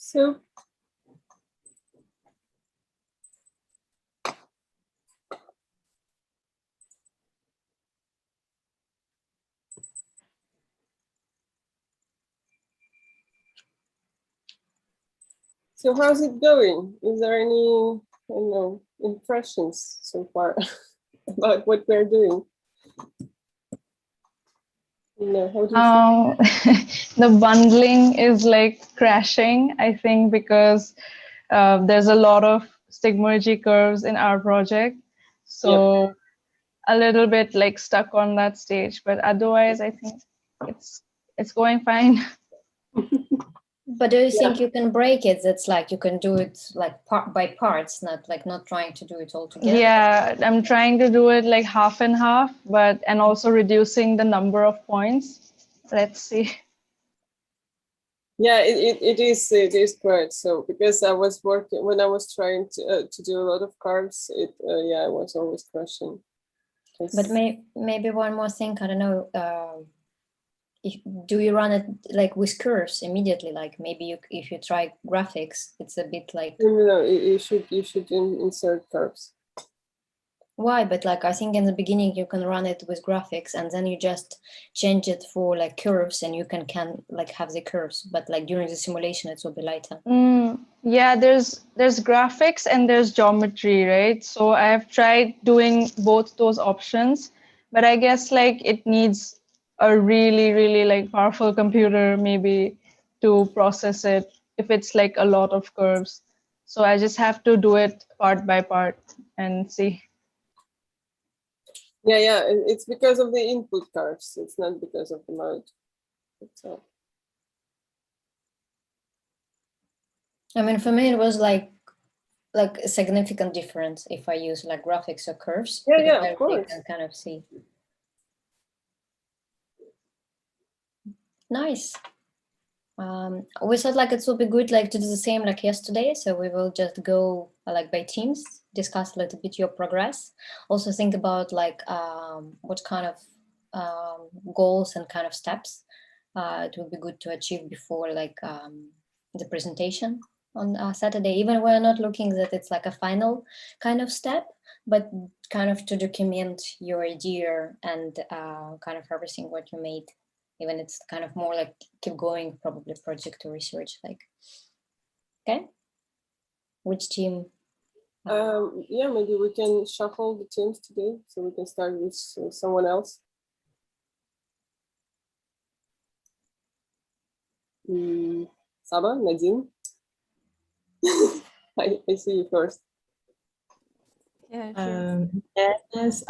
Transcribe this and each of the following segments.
So how's it going? Is there any, I don't know, impressions so far about what we're doing? You know, how do you the bundling is like crashing, I think, because there's a lot of stigmergy curves in our project. So a little bit like stuck on that stage, but otherwise I think it's going fine. But do you think you can break it? It's like you can do it like part by parts, not trying to do it all together. Yeah, I'm trying to do it like half and half, and also reducing the number of points. Let's see. Yeah, it is great. So because I was working when I was trying to do a lot of carves, I was always crashing. But maybe one more thing, I don't know. Do you run it like with curves immediately? Like maybe if you try graphics, it's a bit like. No, you should insert curves. Why? But like I think in the beginning you can run it with graphics, and then you just change it for like curves, and you can like have the curves. But like during the simulation, it will be lighter. Yeah, there's graphics and there's geometry, right? So I have tried doing both those options, but I guess like it needs a really like powerful computer maybe to process it if it's like a lot of curves. So I just have to do it part by part and see. Yeah, it's because of the input curves. It's not because of the mode itself. I mean, for me, it was like a significant difference if I use like graphics or curves. Yeah, of course. You can kind of see. Nice. We thought like it would be good like to do the same like yesterday. So we will just go like by teams, discuss a little bit your progress. Also think about like what kind of goals and kind of steps it would be good to achieve before like the presentation on Saturday. Even we're not looking that it's like a final kind of step, but kind of to document your idea and kind of everything what you made. Even it's kind of more like keep going, probably project or research. Like, okay, which team? Yeah, maybe we can shuffle the teams today, so we can start with someone else. Saba, Nadine. I see you first. Yeah, sure. Yes,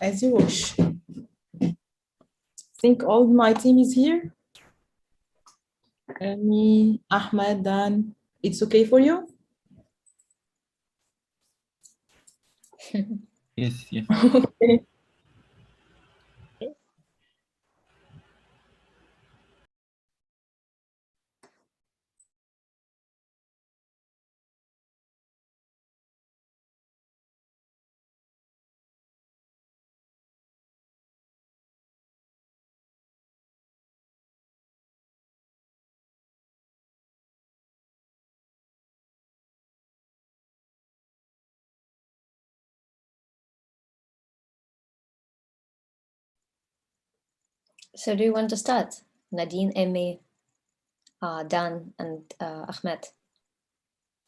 as you wish. I think all my team is here. Me, Ahmed, Dan. It's okay for you? Yes. Okay. So do you want to start? Nadine, Emmy, Dan, and Ahmed.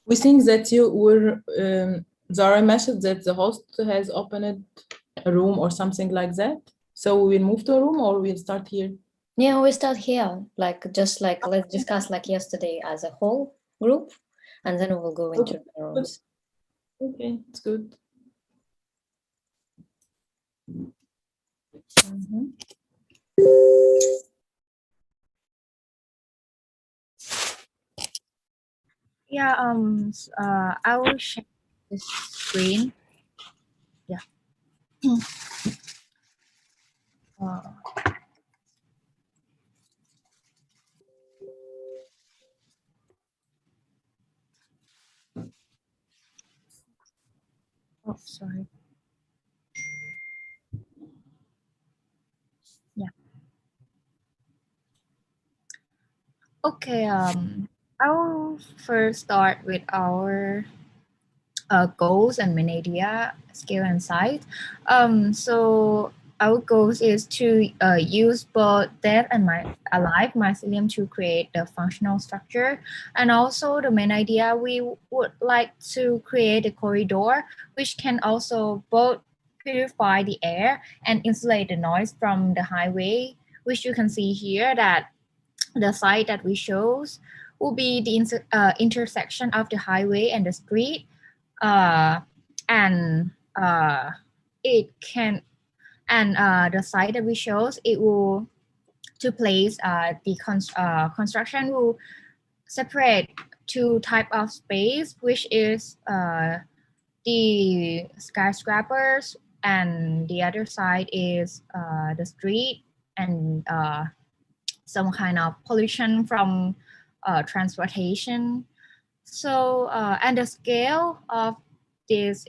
We think that you were Zara message that the host has opened a room or something like that. So we will move to a room or we'll start here? Yeah, we start here. Like just like let's discuss like yesterday as a whole group, and then we will go into the rooms. Okay, it's good. Yeah, I will share the screen. Yeah. Oh, sorry. Yeah. Okay, I'll first start with our goals and main idea, scale and size. So our goals is to use both dead and alive mycelium to create the functional structure. And also the main idea, we would like to create a corridor which can also both purify the air and insulate the noise from the highway, which you can see here that the site that we chose will be the intersection of the highway and the street, uh, and it can the site that we chose, it will to place the construction will separate two type of space, which is the skyscrapers, and the other side is the street and some kind of pollution from transportation. So and the scale of this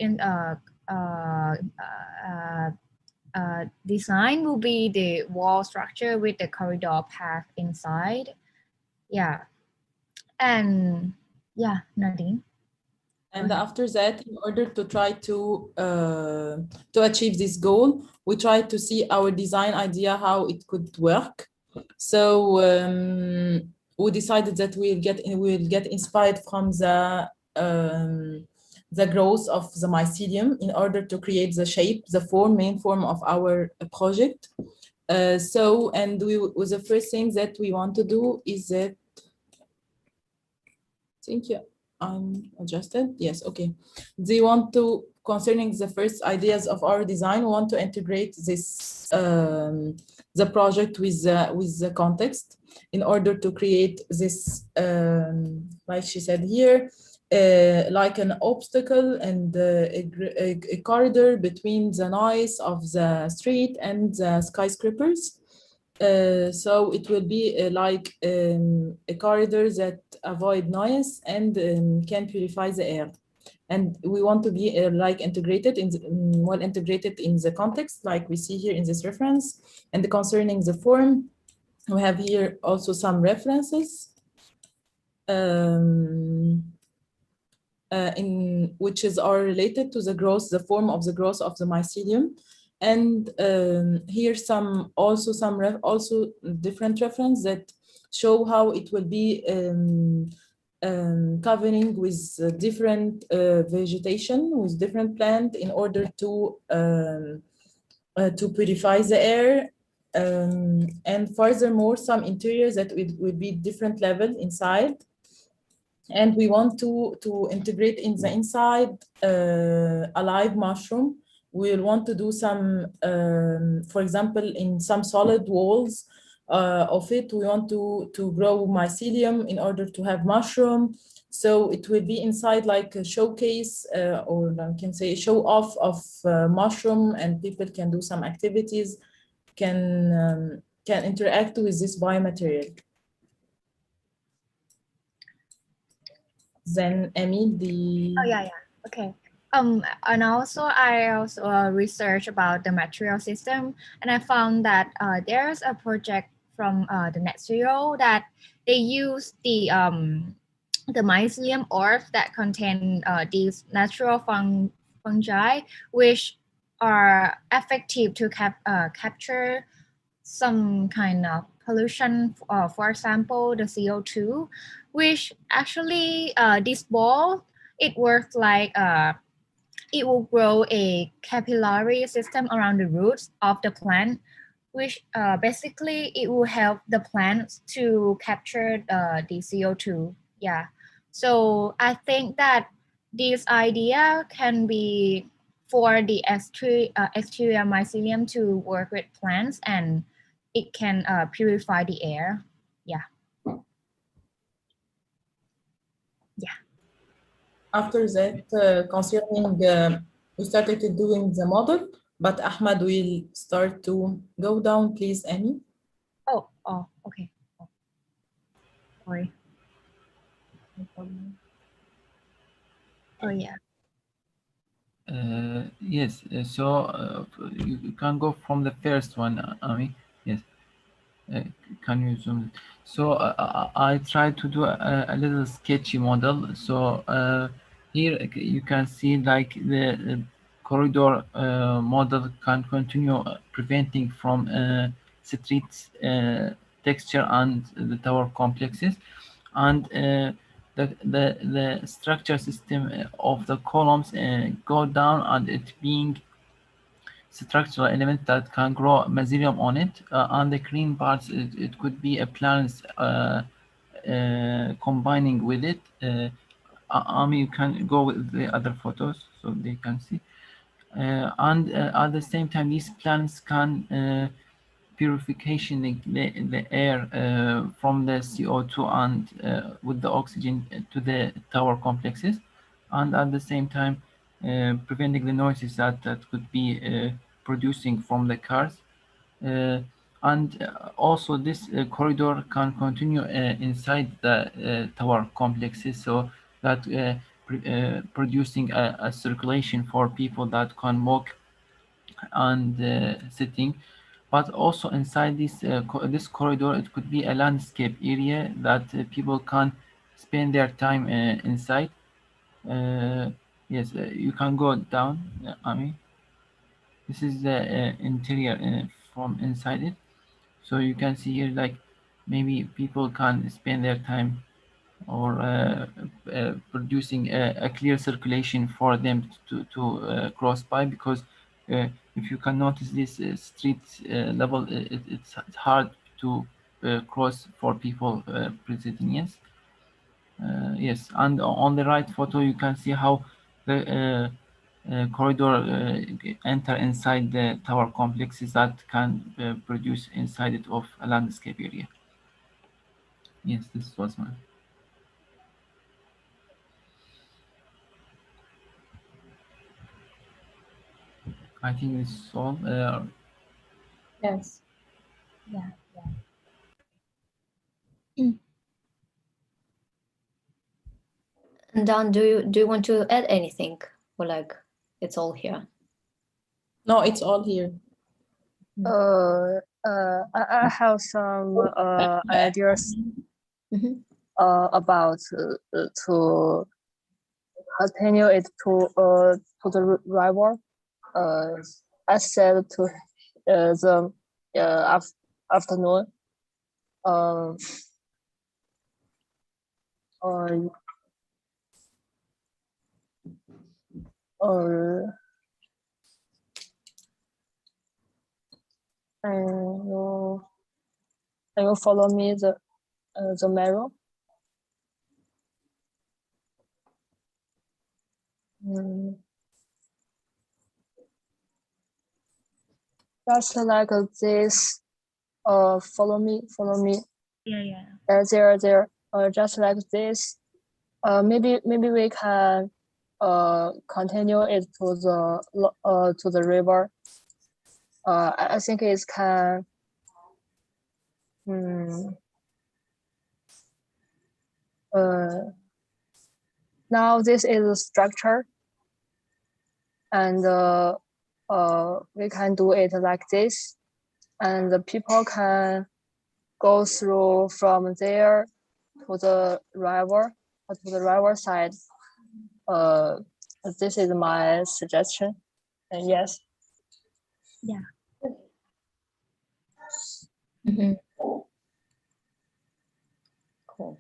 design will be the wall structure with the corridor path inside. Yeah, and yeah, Nadine. And after that, in order to try to achieve this goal, we try to see our design idea, how it could work. So we decided that we'll get inspired from the growth of the mycelium in order to create the shape, the main form of our project. So, and the first thing that we want to do is that, thank you. I'm adjusted. Yes, okay. They want to, concerning the first ideas of our design, we want to integrate this the project with the context in order to create this, like she said here, like an obstacle and a corridor between the noise of the street and the skyscrapers. So it will be like a corridor that avoid noise and can purify the air. And we want to be like integrated well integrated in the context, like we see here in this reference. And concerning the form, we have here also some references in which are related to the growth, the form of the growth of the mycelium. And here also different reference that show how it will be covering with different vegetation, with different plant in order to purify the air. And furthermore, some interiors that would be different level inside. And we want to integrate in the inside a live mushroom. We'll want to do some, for example, in some solid walls of it, we want to grow mycelium in order to have mushroom. So it will be inside like a showcase or I can say show off of mushroom, and people can do some activities, can interact with this biomaterial. Then Emmy, Oh yeah, okay. And also I researched about the material system, and I found that there's a project from the Net Zero that they use the mycelium ores that contain these natural fungi, which are effective to capture some kind of pollution, for example, the CO2, which actually this ball, it works like it will grow a capillary system around the roots of the plant, which basically it will help the plants to capture the CO2. Yeah. So I think that this idea can be for the exterior mycelium to work with plants, and it can purify the air. Yeah. Yeah. After that, concerning, we started doing the model, but Ahmad will start to go down, please, Amy. Oh, okay. Oh. Sorry. Oh, yeah. Yes, so you can go from the first one, Ami. Yes. Can you zoom? So I tried to do a little sketchy model. So here you can see like the corridor model can continue preventing from street texture and the tower complexes, and the structure system of the columns go down, and it being structural element that can grow mesothelium on it. On the green parts, it could be a plants combining with it. Ami, you can go with the other photos so they can see. And at the same time, these plants can purification the air from the CO2 and with the oxygen to the tower complexes, and at the same time preventing the noises that could be producing from the cars. Uh, and also this corridor can continue inside the tower complexes, so that producing a circulation for people that can walk and sitting. But also inside this corridor, it could be a landscape area that people can spend their time inside. Uh, yes, you can go down, Ami. This is the interior from inside it. So you can see here, like maybe people can spend their time or producing a clear circulation for them to cross by, because if you can notice this street level, it's hard to cross for people pedestrians. Yes, and on the right photo you can see how the corridor enter inside the tower complexes that can produce inside it of a landscape area. Yes, this was my. I think this is all. Yes. Yeah. And Dan, do you want to add anything, or like it's all here? No, it's all here. I have some ideas Mhm. about to continue it to the rival. I said to the afternoon. Uh, or and you follow me the mirror. Just like this. Follow me. Yeah. There. Just like this. Maybe we can continue it to the river. I think it can. Now this is a structure, and we can do it like this, and the people can go through from there to the river side. This is my suggestion. And yes. Yeah. Mm-hmm. Cool.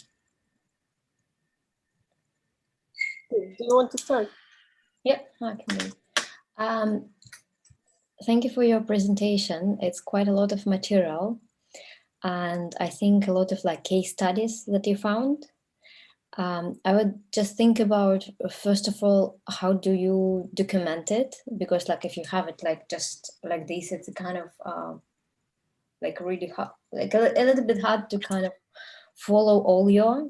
Do you want to start? Yeah, I can do. Thank you for your presentation. It's quite a lot of material, and I think a lot of like case studies that you found. I would just think about, first of all, how do you document it? Because like if you have it like just like this, it's kind of like really hard, like a little bit hard to kind of follow all your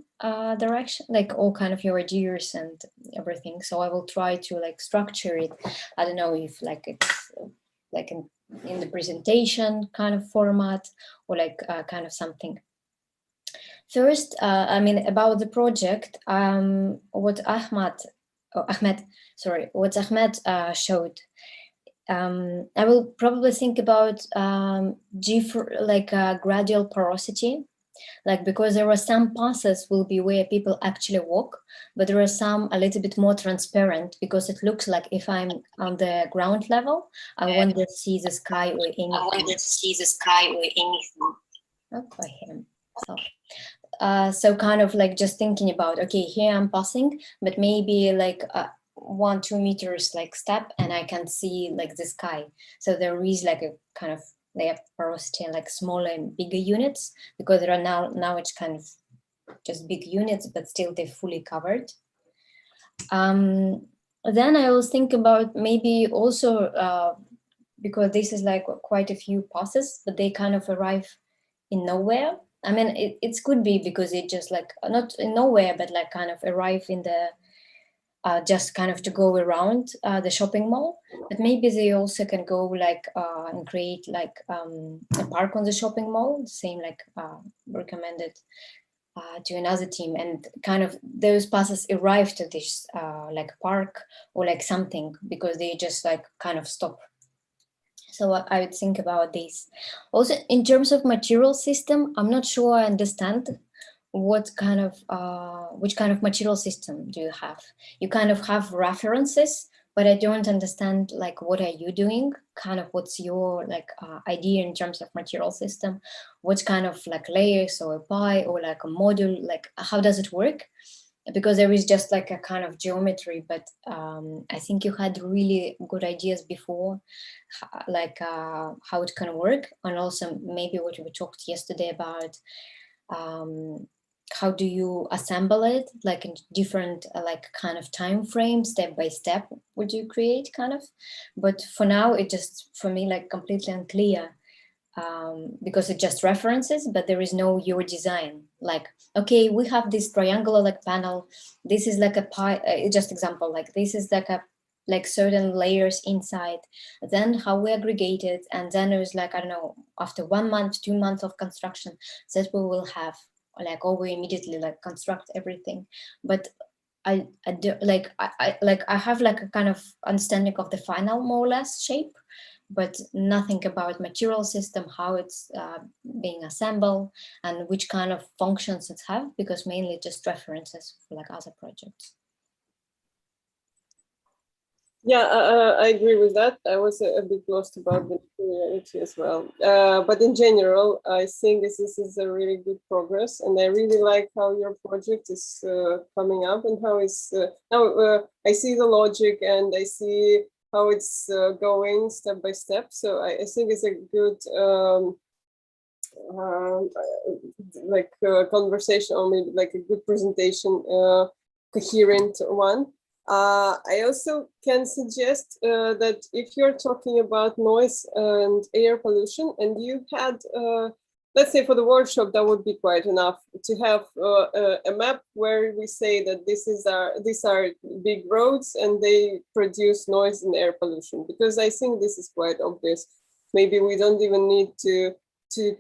direction, like all kind of your ideas and everything. So I will try to like structure it. I don't know if like it's like in the presentation kind of format, or like kind of something. First, I mean, about the project, what Ahmed showed, I will probably think about gradual porosity, like because there are some passes will be where people actually walk, but there are some a little bit more transparent because it looks like if I'm on the ground level, I want to see the sky or anything. Oh, by him. So kind of like just thinking about, okay, here I'm passing, but maybe like 1-2 meters like step and I can see like the sky. So there is like a kind of layer porosity and like smaller and bigger units, because there are now it's kind of just big units, but still they're fully covered. Then I will think about maybe also because this is like quite a few passes, but they kind of arrive in nowhere. I mean, it could be because it just like not in nowhere, but like kind of arrive in the just kind of to go around the shopping mall. But maybe they also can go like and create like a park on the shopping mall, same like recommended to another team, and kind of those passes arrive to this like park or like something because they just like kind of stop. So I would think about this. Also, in terms of material system, I'm not sure I understand what kind of which kind of material system do you have. You kind of have references, but I don't understand like what are you doing, kind of what's your like idea in terms of material system, what kind of like layers or a pie or like a module, like how does it work? Because there is just like a kind of geometry, but I think you had really good ideas before, like how it can work, and also maybe what we talked yesterday about how do you assemble it, like in different like kind of time frame, step by step, would you create kind of? But for now, it just for me like completely unclear. Because it just references, but there is no your design. Like, okay, we have this triangular like panel. This is like a pie, just example, like this is like a like certain layers inside, then how we aggregate it. And then it was like, I don't know, after 1 month, 2 months of construction, that we will have like, or we immediately like construct everything. But I do, like, I have like a kind of understanding of the final more or less shape, but nothing about material system, how it's being assembled and which kind of functions it have, because mainly just references for like other projects. Yeah, I agree with that. I was a bit lost about the materiality as well. But in general, I think this is a really good progress, and I really like how your project is coming up and how it's now. I see the logic and I see how it's going step by step. So I think it's a good like conversation, or maybe like a good presentation, coherent one. I also can suggest that if you're talking about noise and air pollution, and you had, let's say for the workshop, that would be quite enough to have a map where we say that these are big roads and they produce noise and air pollution, because I think this is quite obvious. Maybe we don't even need to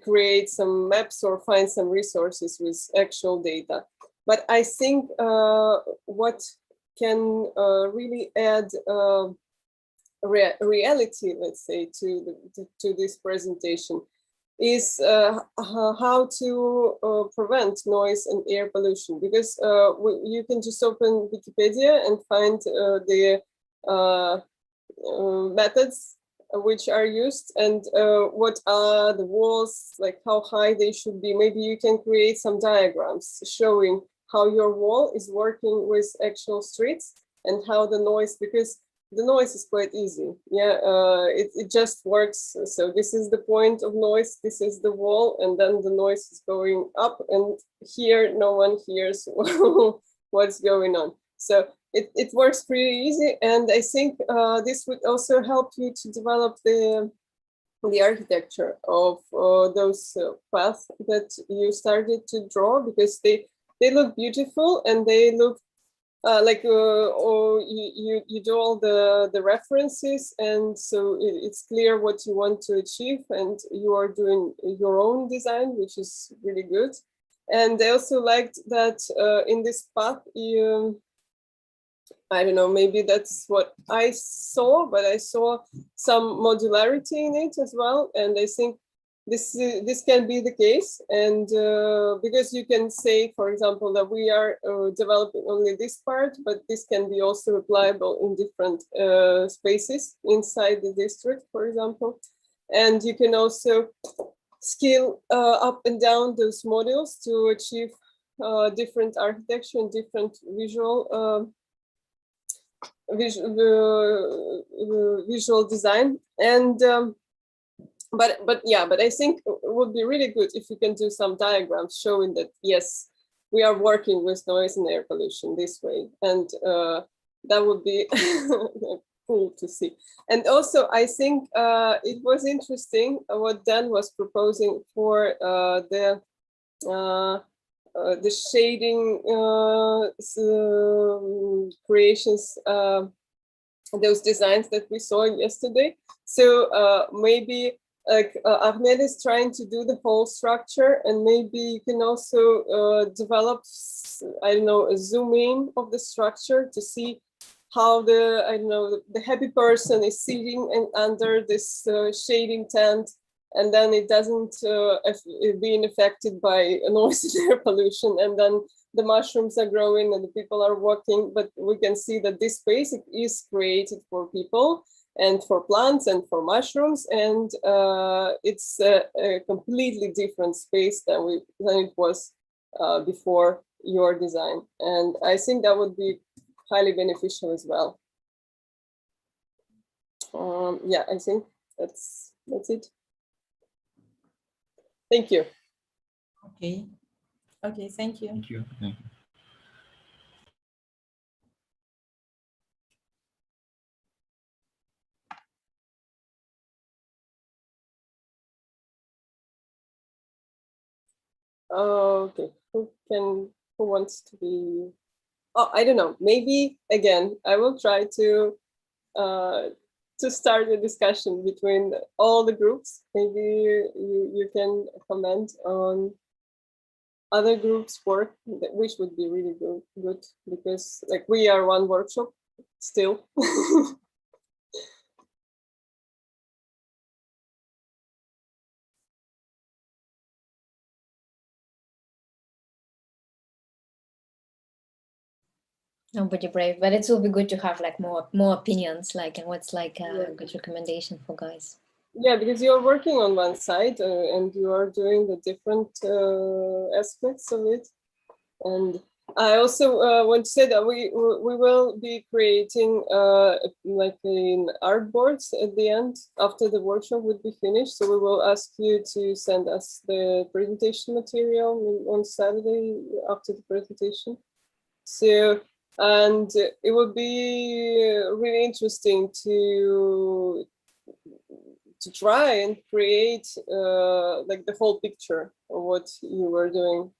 create some maps or find some resources with actual data. But I think what can really add reality, let's say, to this presentation is how to prevent noise and air pollution, because you can just open Wikipedia and find the methods which are used, and what are the walls, like how high they should be. Maybe you can create some diagrams showing how your wall is working with actual streets and how the noise, because the noise is quite easy. Yeah, it just works. So this is the point of noise, this is the wall, and then the noise is going up, and here no one hears what's going on. So it works pretty easy, and I think this would also help you to develop the architecture of those paths that you started to draw, because they look beautiful, and they look like or you do all the references, and so it's clear what you want to achieve, and you are doing your own design, which is really good. And I also liked that in this path I don't know, maybe that's what I saw, but I saw some modularity in it as well. And I think this can be the case. And because you can say, for example, that we are developing only this part, but this can be also applicable in different spaces inside the district, for example. And you can also scale up and down those modules to achieve different architecture and different visual visual design. And but I think it would be really good if you can do some diagrams showing that yes, we are working with noise and air pollution this way, and that would be cool to see. And also I think it was interesting what Dan was proposing for the shading creations, those designs that we saw yesterday. So maybe like Ahmed is trying to do the whole structure, and maybe you can also develop, I don't know, a zoom in of the structure to see how the, I don't know, the happy person is sitting and under this shading tent, and then it doesn't being affected by noise and air pollution, and then the mushrooms are growing and the people are walking, but we can see that this space is created for people and for plants and for mushrooms, and it's a completely different space than it was before your design. And I think that would be highly beneficial as well. Yeah, I think that's it. Thank you. Okay. Okay, thank you. Thank you. Thank you. Okay, who wants to be? Oh, I don't know. Maybe again, I will try to start a discussion between all the groups. Maybe you can comment on other groups' work, which would be really good because like we are one workshop still. Nobody brave, but it will be good to have like more opinions, like, and what's like a good recommendation for guys. Yeah, because you're working on one side and you are doing the different aspects of it. And I also want to say that we will be creating like an artboards at the end after the workshop would be finished. So we will ask you to send us the presentation material on Saturday after the presentation. So, and it would be really interesting to try and create like the whole picture of what you were doing.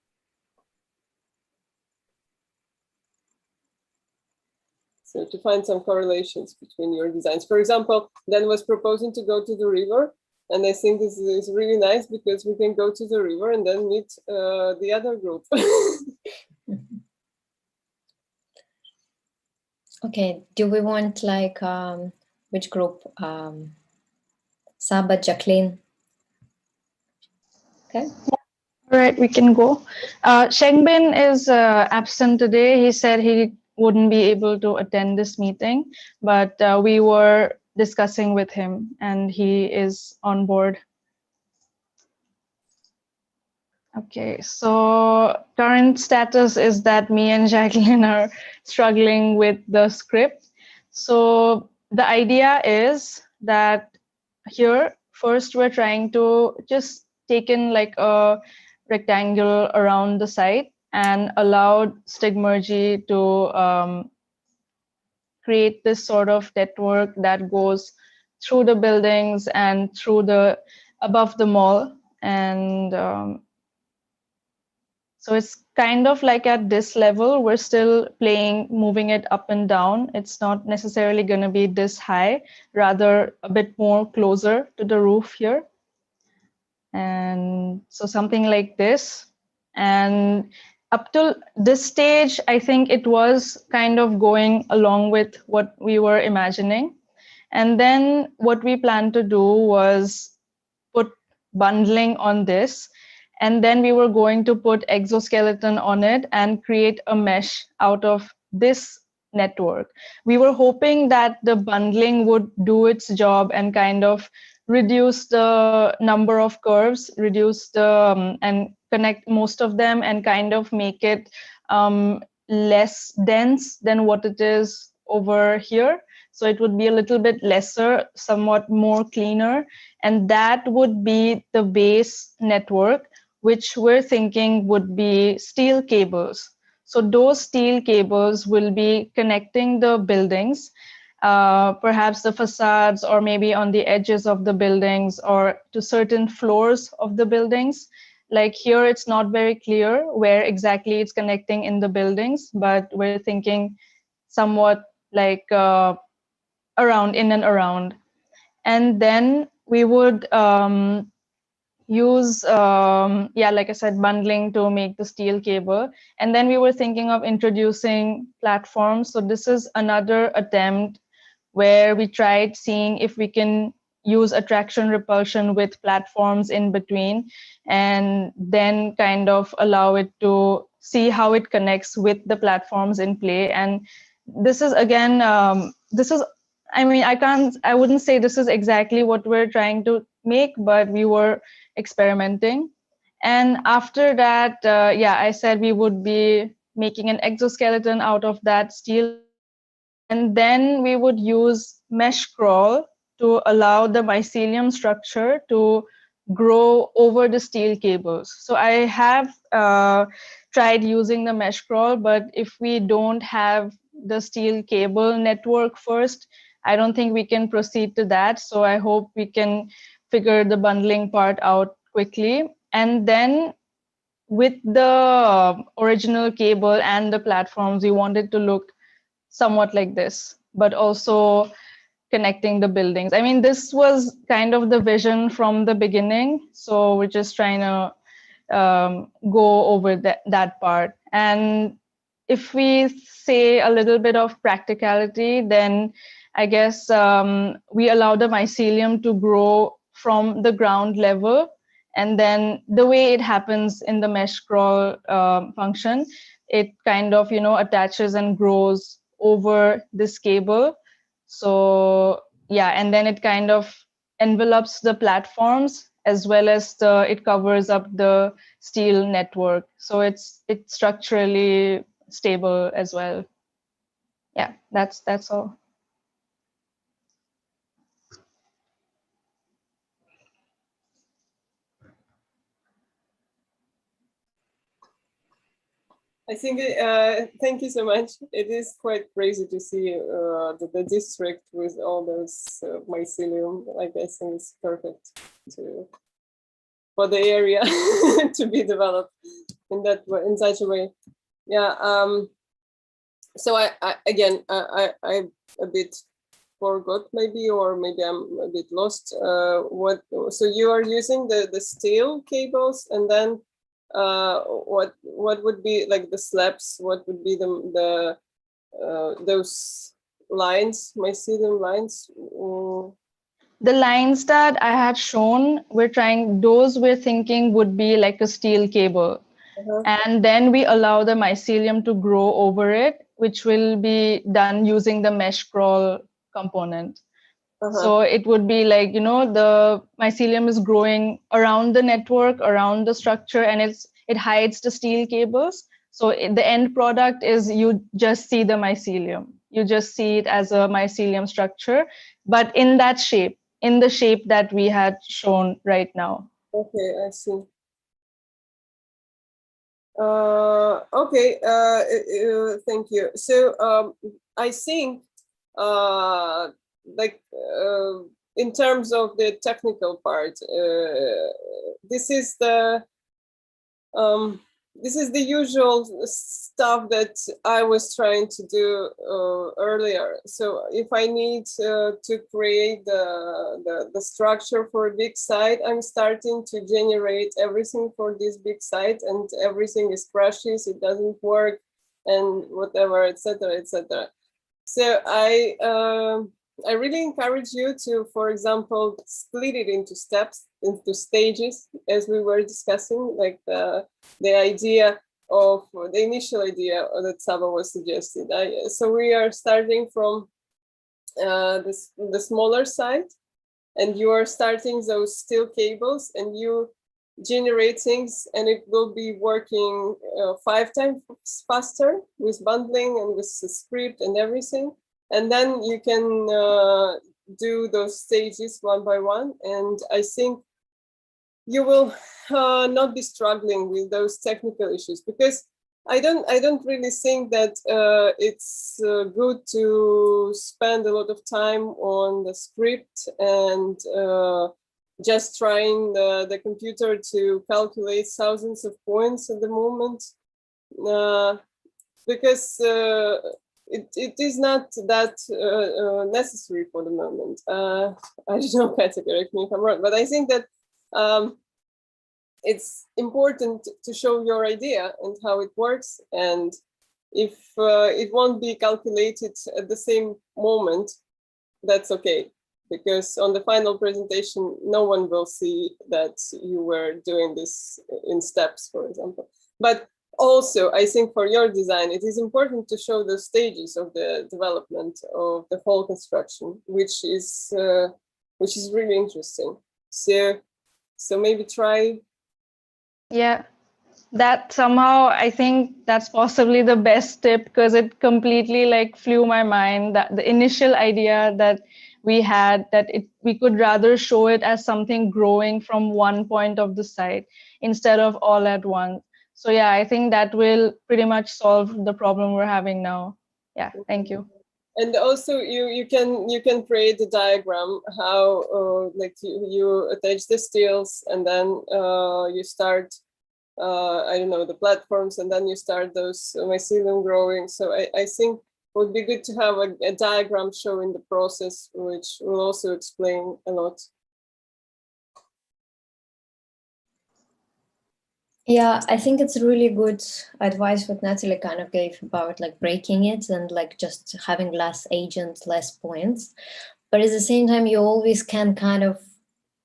So to find some correlations between your designs. For example, Dan was proposing to go to the river, and I think this is really nice because we can go to the river and then meet the other group. Okay, do we want like which group? Saba, Jacqueline. Okay. All right, we can go. Shengbin is absent today. He said he wouldn't be able to attend this meeting, but we were discussing with him and he is on board. Okay, so current status is that me and Jacqueline are struggling with the script. So the idea is that here, first we're trying to just take in like a rectangle around the site and allowed Stigmergy to create this sort of network that goes through the buildings and through the above the mall. And so it's kind of like at this level, we're still playing, moving it up and down. It's not necessarily going to be this high, rather a bit more closer to the roof here. And so something like this. And up till this stage, I think it was kind of going along with what we were imagining. And then what we planned to do was put bundling on this. And then we were going to put exoskeleton on it and create a mesh out of this network. We were hoping that the bundling would do its job and kind of reduce the number of curves, reduce the and connect most of them and kind of make it less dense than what it is over here. So it would be a little bit lesser, somewhat more cleaner. And that would be the base network, which we're thinking would be steel cables. So those steel cables will be connecting the buildings, perhaps the facades or maybe on the edges of the buildings or to certain floors of the buildings. Like here, it's not very clear where exactly it's connecting in the buildings, but we're thinking somewhat like around, in and around. And then we would use, like I said, bundling to make the steel cable. And then we were thinking of introducing platforms. So this is another attempt where we tried seeing if we can use attraction repulsion with platforms in between and then kind of allow it to see how it connects with the platforms in play. And this is again, I mean, I wouldn't say this is exactly what we're trying to make, but we were experimenting. And after that, I said we would be making an exoskeleton out of that steel cable. And then we would use mesh crawl to allow the mycelium structure to grow over the steel cables. So I have tried using the mesh crawl, but if we don't have the steel cable network first, I don't think we can proceed to that. So I hope we can figure the bundling part out quickly. And then with the original cable and the platforms, we wanted to look somewhat like this, but also connecting the buildings. I mean, this was kind of the vision from the beginning. So we're just trying to go over that part. And if we say a little bit of practicality, then I guess we allow the mycelium to grow from the ground level. And then the way it happens in the mesh crawl function, it kind of, attaches and grows over this cable. So yeah, and then it kind of envelops the platforms as well as it covers up the steel network. So it's structurally stable as well. Yeah, that's all. I think, thank you so much. It is quite crazy to see the district with all those mycelium. Like, I think it's perfect for the area to be developed in that way, in such a way. Yeah. So I again, I a bit forgot maybe, or maybe I'm a bit lost. So you are using the steel cables, and then what would be like the slabs? What would be the those lines, mycelium lines? The lines that I had shown, we're thinking would be like a steel cable. And then we allow the mycelium to grow over it, which will be done using the mesh crawl component. So it would be like, the mycelium is growing around the network, around the structure, and it hides the steel cables. So the end product is you just see the mycelium. You just see it as a mycelium structure, but in that shape, in the shape that we had shown right now. Okay, I see. Okay, thank you. So I think in terms of the technical part, this is the this is the usual stuff that I was trying to do earlier. So if I need to create the structure for a big site, I'm starting to generate everything for this big site, and everything is crashes, it doesn't work, and whatever, etc., etc. So I really encourage you to, for example, split it into steps, into stages, as we were discussing, like the idea of the initial idea that Saba was suggested. So we are starting from the smaller site, and you are starting those steel cables, and you generate things, and it will be working 5 times faster with bundling and with the script and everything. And then you can do those stages one by one. And I think you will not be struggling with those technical issues, because I don't really think that it's good to spend a lot of time on the script and just trying the computer to calculate thousands of points at the moment, because it is not that necessary for the moment. I don't know, Katya, correct me if I'm wrong, but I think that it's important to show your idea and how it works. And if it won't be calculated at the same moment, that's okay, because on the final presentation, no one will see that you were doing this in steps, for example. But also, I think for your design, it is important to show the stages of the development of the whole construction, which is really interesting. So maybe try. Yeah, that somehow I think that's possibly the best tip, because it completely like flew my mind, that the initial idea that we had, that we could rather show it as something growing from one point of the site instead of all at once. So yeah, I think that will pretty much solve the problem we're having now. Yeah, thank you. And also you can create a diagram how like you attach the steels, and then you start I don't know, the platforms, and then you start those mycelium growing. So I think it would be good to have a diagram showing the process, which will also explain a lot. Yeah, I think it's really good advice what Natalie kind of gave about like breaking it and like just having less agents, less points. But at the same time, you always can kind of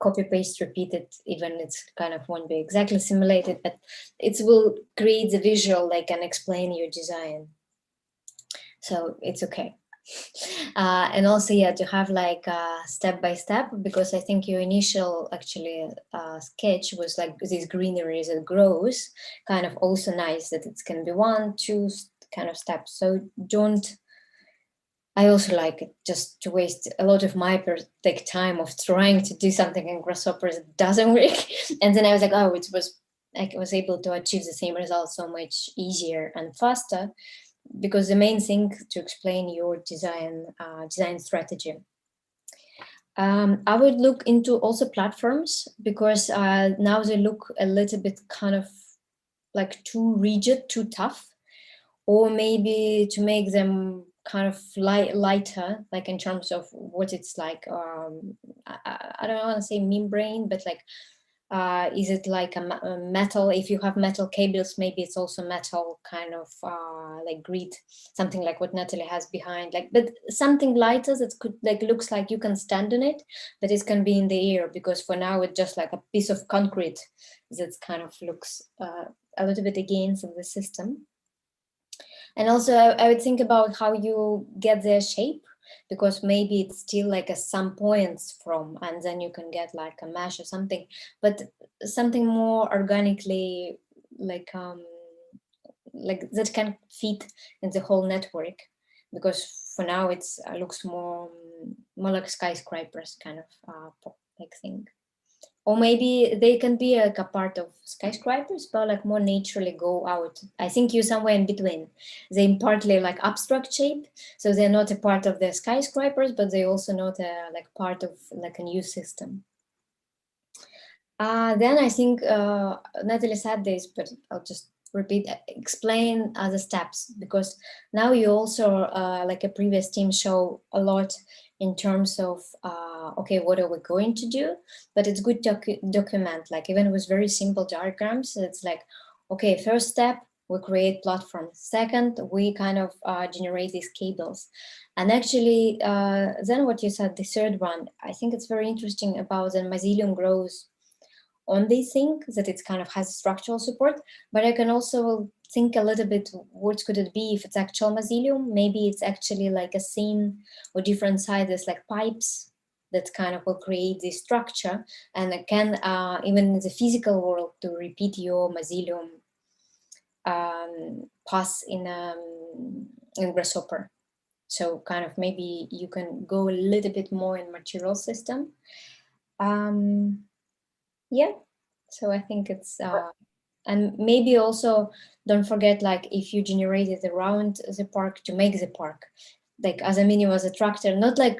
copy paste, repeat it, even it's kind of won't be exactly simulated, but it will create the visual, like, and explain your design. So it's okay. And also, yeah, to have like step by step, because I think your initial actually sketch was like this greenery as it grows, kind of also nice that it can be 1, 2 kind of steps. So don't, I also like it just to waste a lot of my like time of trying to do something in Grasshoppers, it doesn't work. And then I was like, oh, it was, I was able to achieve the same result so much easier and faster, because the main thing to explain your design strategy. I would look into also platforms, because now they look a little bit kind of like too rigid, too tough, or maybe to make them kind of lighter, like in terms of what it's like. I don't want to say membrane, but like, is it like a metal? If you have metal cables, maybe it's also metal kind of like grid, something like what Natalie has behind, like, but something lighter that could like looks like you can stand on it, but it can be in the air, because for now it's just like a piece of concrete that kind of looks a little bit against the system. And also I would think about how you get their shape, because maybe it's still like some points from, and then you can get like a mesh or something, but something more organically like that can fit in the whole network, because for now it's looks more like skyscrapers kind of like thing. Or maybe they can be like a part of skyscrapers, but like more naturally go out. I think you're somewhere in between. They're partly like abstract shape, so they're not a part of the skyscrapers, but they also not like part of like a new system. Then I think Natalie said this, but I'll just explain the steps, because now you also, like a previous team, show a lot in terms of, okay, what are we going to do? But it's good to document, like even with very simple diagrams. It's like, okay, first step, we create platform. Second, we kind of generate these cables. And actually, then what you said, the third one, I think it's very interesting about the mycelium grows on this thing, that it kind of has structural support, but I can also think a little bit, what could it be if it's actual mycelium? Maybe it's actually like a seam or different sizes, like pipes, that kind of will create this structure, and it can, even in the physical world, to repeat your mycelium pass in grasshopper. So kind of maybe you can go a little bit more in material system. Yeah, so I think it's, and maybe also don't forget, like if you generated around the park, to make the park, like as a mini was a tractor, not like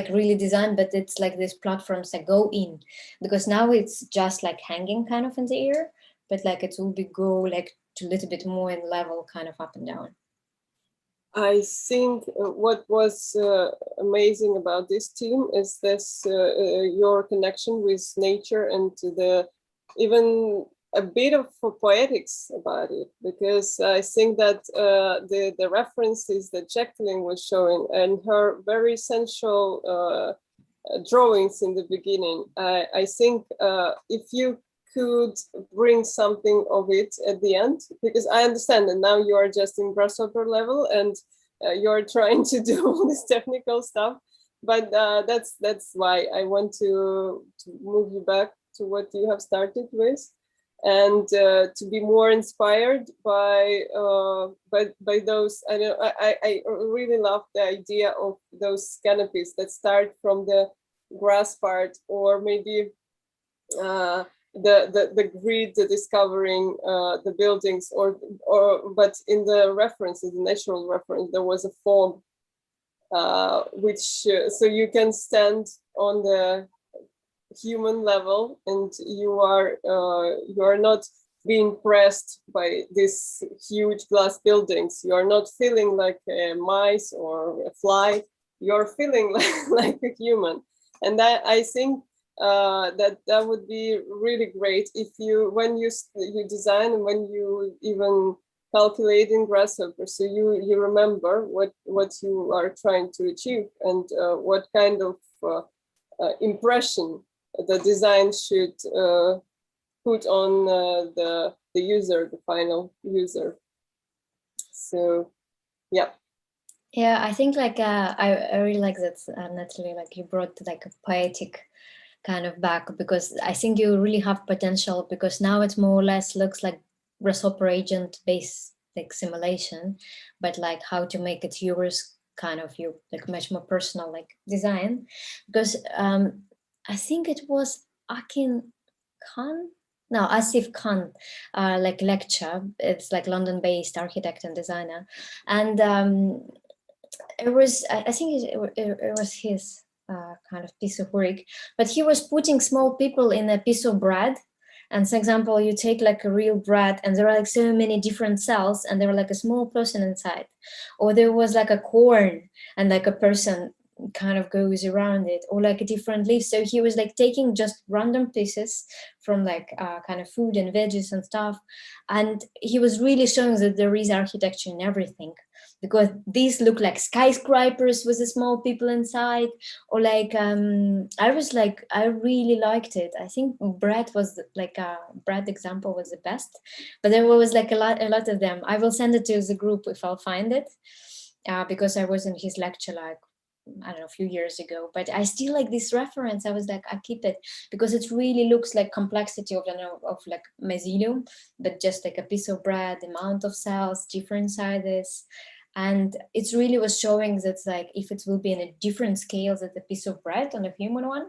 really designed, but it's like these platforms that go in, because now it's just like hanging kind of in the air, but like it will be go like to a little bit more in level, kind of up and down. I think what was amazing about this team is this your connection with nature, and even a bit of poetics about it, because I think that the references that Jacqueline was showing and her very sensual drawings in the beginning, I think if you could bring something of it at the end, because I understand that now you are just in grasshopper level and you're trying to do all this technical stuff, but that's why I want to move you back to what you have started with, and to be more inspired by those. I really love the idea of those canopies that start from the grass part, or maybe the grid discovering the buildings, or but in the references, the natural reference, there was a fog, which so you can stand on the human level, and you are not being pressed by these huge glass buildings. You are not feeling like a mice or a fly. You're feeling like a human, and I think that would be really great if you, when you design and when you even calculate in grasshopper, so you remember what you are trying to achieve, and what kind of impression the design should put on the user, the final user. So yeah. Yeah, I think like I really like that, Natalie, like you brought like a poetic kind of back, because I think you really have potential, because now it's more or less looks like grasshopper agent based like simulation, but like how to make it yours, kind of you like much more personal like design, because I think it was Akin Khan, no, Asif Khan, like lecture. It's like London-based architect and designer, and it was, I think it was his kind of piece of work, but he was putting small people in a piece of bread. And for example, you take like a real bread and there are like so many different cells and there were like a small person inside, or there was like a corn and like a person kind of goes around it, or like a different leaf. So he was like taking just random pieces from like kind of food and veggies and stuff, and he was really showing that there is architecture in everything, because these look like skyscrapers with the small people inside, or like I was like, I really liked it. I think bread was like bread example was the best, but there was like a lot of them. I will send it to the group if I'll find it, because I was in his lecture like, I don't know, a few years ago, but I still like this reference. I was like, I keep it because it really looks like complexity of, of like mycelium, but just like a piece of bread, amount of cells, different sizes. And it really was showing that like, if it will be in a different scale than the piece of bread on a human one,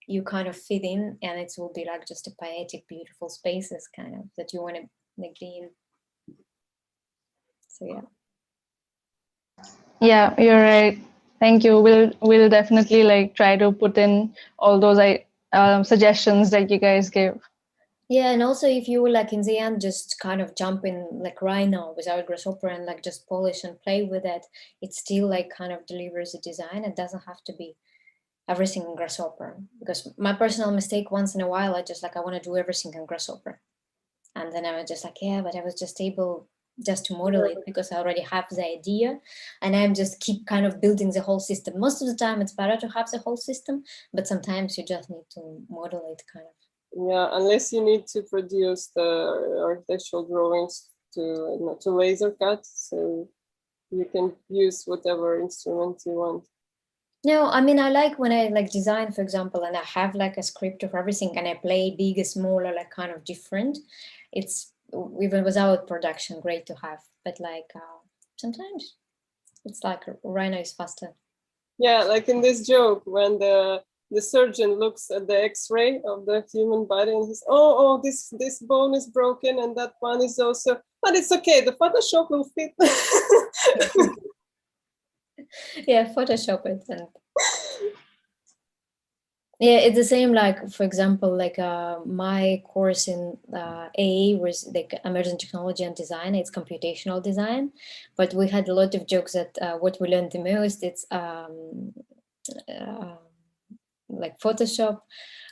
you kind of fit in, and it will be like just a poetic, beautiful spaces kind of that you want to like be in. So yeah. Yeah, you're right. Thank you. We'll definitely like try to put in all those suggestions that you guys gave. Yeah, and also if you like in the end just kind of jump in like Rhino without Grasshopper and like just polish and play with it, it still like kind of delivers a design. It doesn't have to be everything in Grasshopper, because my personal mistake once in a while, I just like I want to do everything in Grasshopper, and then I was just like, yeah, but I was just able just to model it because I already have the idea, and I'm just keep kind of building the whole system. Most of the time it's better to have the whole system, but sometimes you just need to model it kind of. Yeah, unless you need to produce the architectural drawings to laser cut, so you can use whatever instrument you want. No, I mean, I like when I like design, for example, and I have like a script of everything and I play big, smaller, like kind of different. It's even without production, great to have. But like sometimes it's like Rhino is faster. Yeah, like in this joke when the surgeon looks at the X-ray of the human body and says, "Oh, this bone is broken and that one is also, but it's okay. The Photoshop will fit." Yeah, Photoshop it and. Yeah, it's the same. Like for example, like my course in AA was like emerging technology and design. It's computational design, but we had a lot of jokes that what we learned the most it's like Photoshop,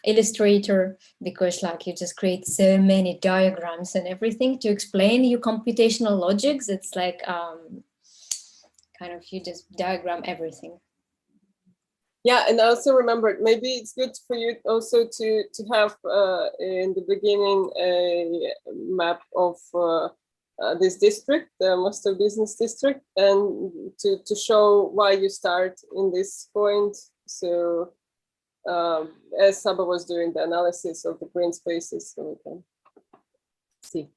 Illustrator, because like you just create so many diagrams and everything to explain your computational logics. It's like kind of you just diagram everything. Yeah, and I also remembered maybe it's good for you also to have in the beginning a map of this district, the Moscow Business District, and to show why you start in this point. So as Saba was doing the analysis of the green spaces, so we can see.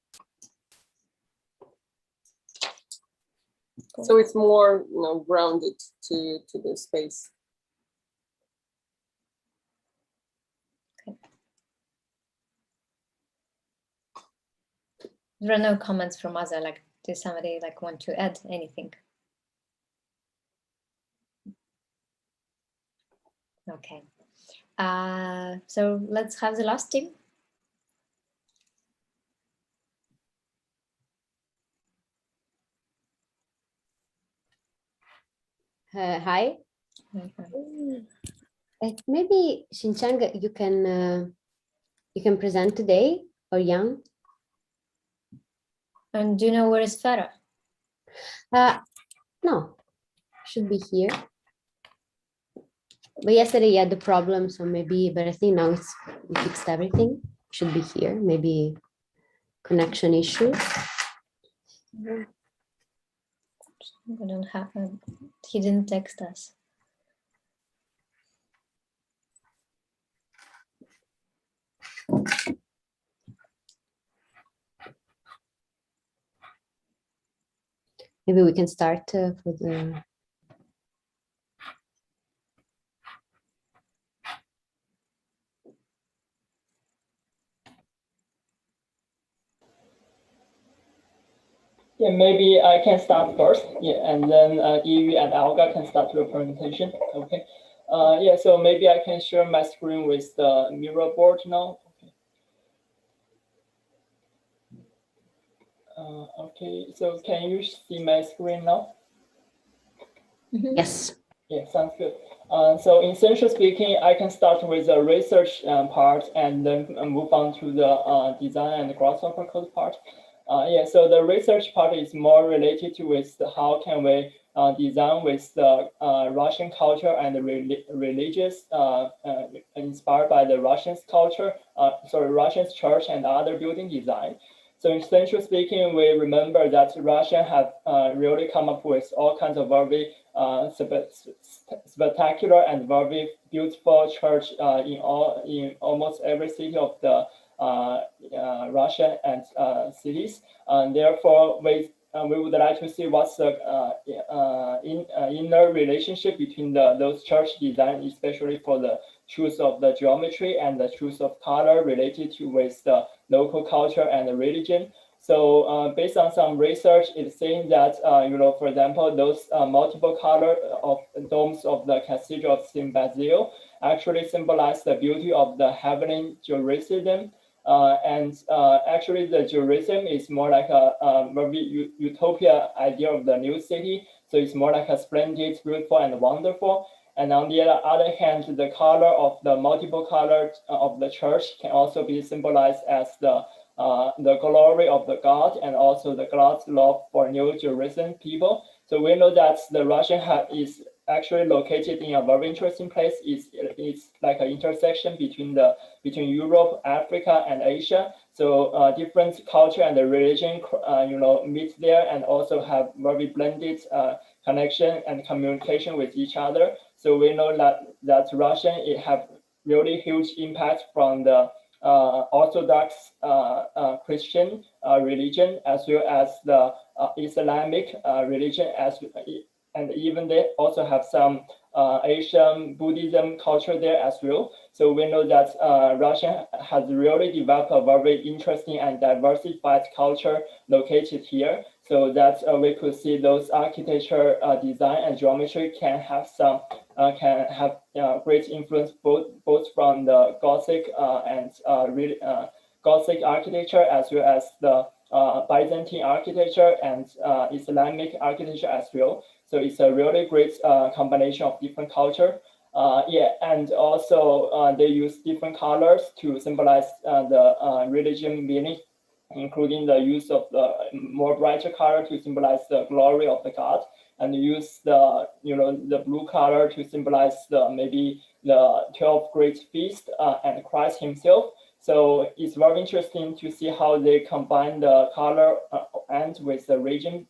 So it's more, grounded to the space. There are no comments from Azza. Like, does somebody like want to add anything? Okay. So let's have the last team. Hi. Maybe Xinchang, you can present today, or Yang. And do you know where is Farah? No, should be here. But yesterday you had the problem, so maybe. But I think now we fixed everything. Should be here. Maybe connection issue. We don't have him. He didn't text us. Maybe we can start for the. Yeah, maybe I can start first. Yeah, and then Evie and Olga can start your presentation. Okay. Yeah, so maybe I can share my screen with the mirror board now. Okay. Okay, so can you see my screen now? Yes. Yeah, sounds good. So essentially speaking, I can start with the research part and then move on to the design and the Grasshopper code part. Yeah, so the research part is more related to with how can we design with the Russian culture and the religious inspired by the Russian culture, Russian church and other building design. So essentially speaking, we remember that Russia have really come up with all kinds of very spectacular and very beautiful church in almost every city of the Russia and cities. And therefore, we would like to see what's the inner relationship between those church design, especially for the choice of the geometry and the choice of color related to with the local culture and the religion. So based on some research, it's saying that, for example, those multiple color of domes of the Cathedral of St. Basil actually symbolize the beauty of the heavenly Jerusalem. Actually, the Jerusalem is more like a very utopia idea of the new city. So it's more like a splendid, beautiful, and wonderful. And on the other hand, the color of the multiple colors of the church can also be symbolized as the glory of the God and also the God's love for New Jerusalem people. So we know that the Russian is actually located in a very interesting place. It's like an intersection between Europe, Africa, and Asia. So different culture and religion, meet there and also have very blended connection and communication with each other. So we know that Russian it have really huge impact from the Orthodox Christian religion as well as the Islamic religion and even they also have some Asian Buddhism culture there as well. So we know that Russia has really developed a very interesting and diversified culture located here. So that we could see those architecture, design, and geometry can have great influence both from the Gothic and Gothic architecture as well as the Byzantine architecture and Islamic architecture as well. So it's a really great combination of different culture. And also they use different colors to symbolize the religion meaning, including the use of the more brighter color to symbolize the glory of the God, and use the the blue color to symbolize maybe the 12 great feast and Christ himself. So it's very interesting to see how they combine the color and with the region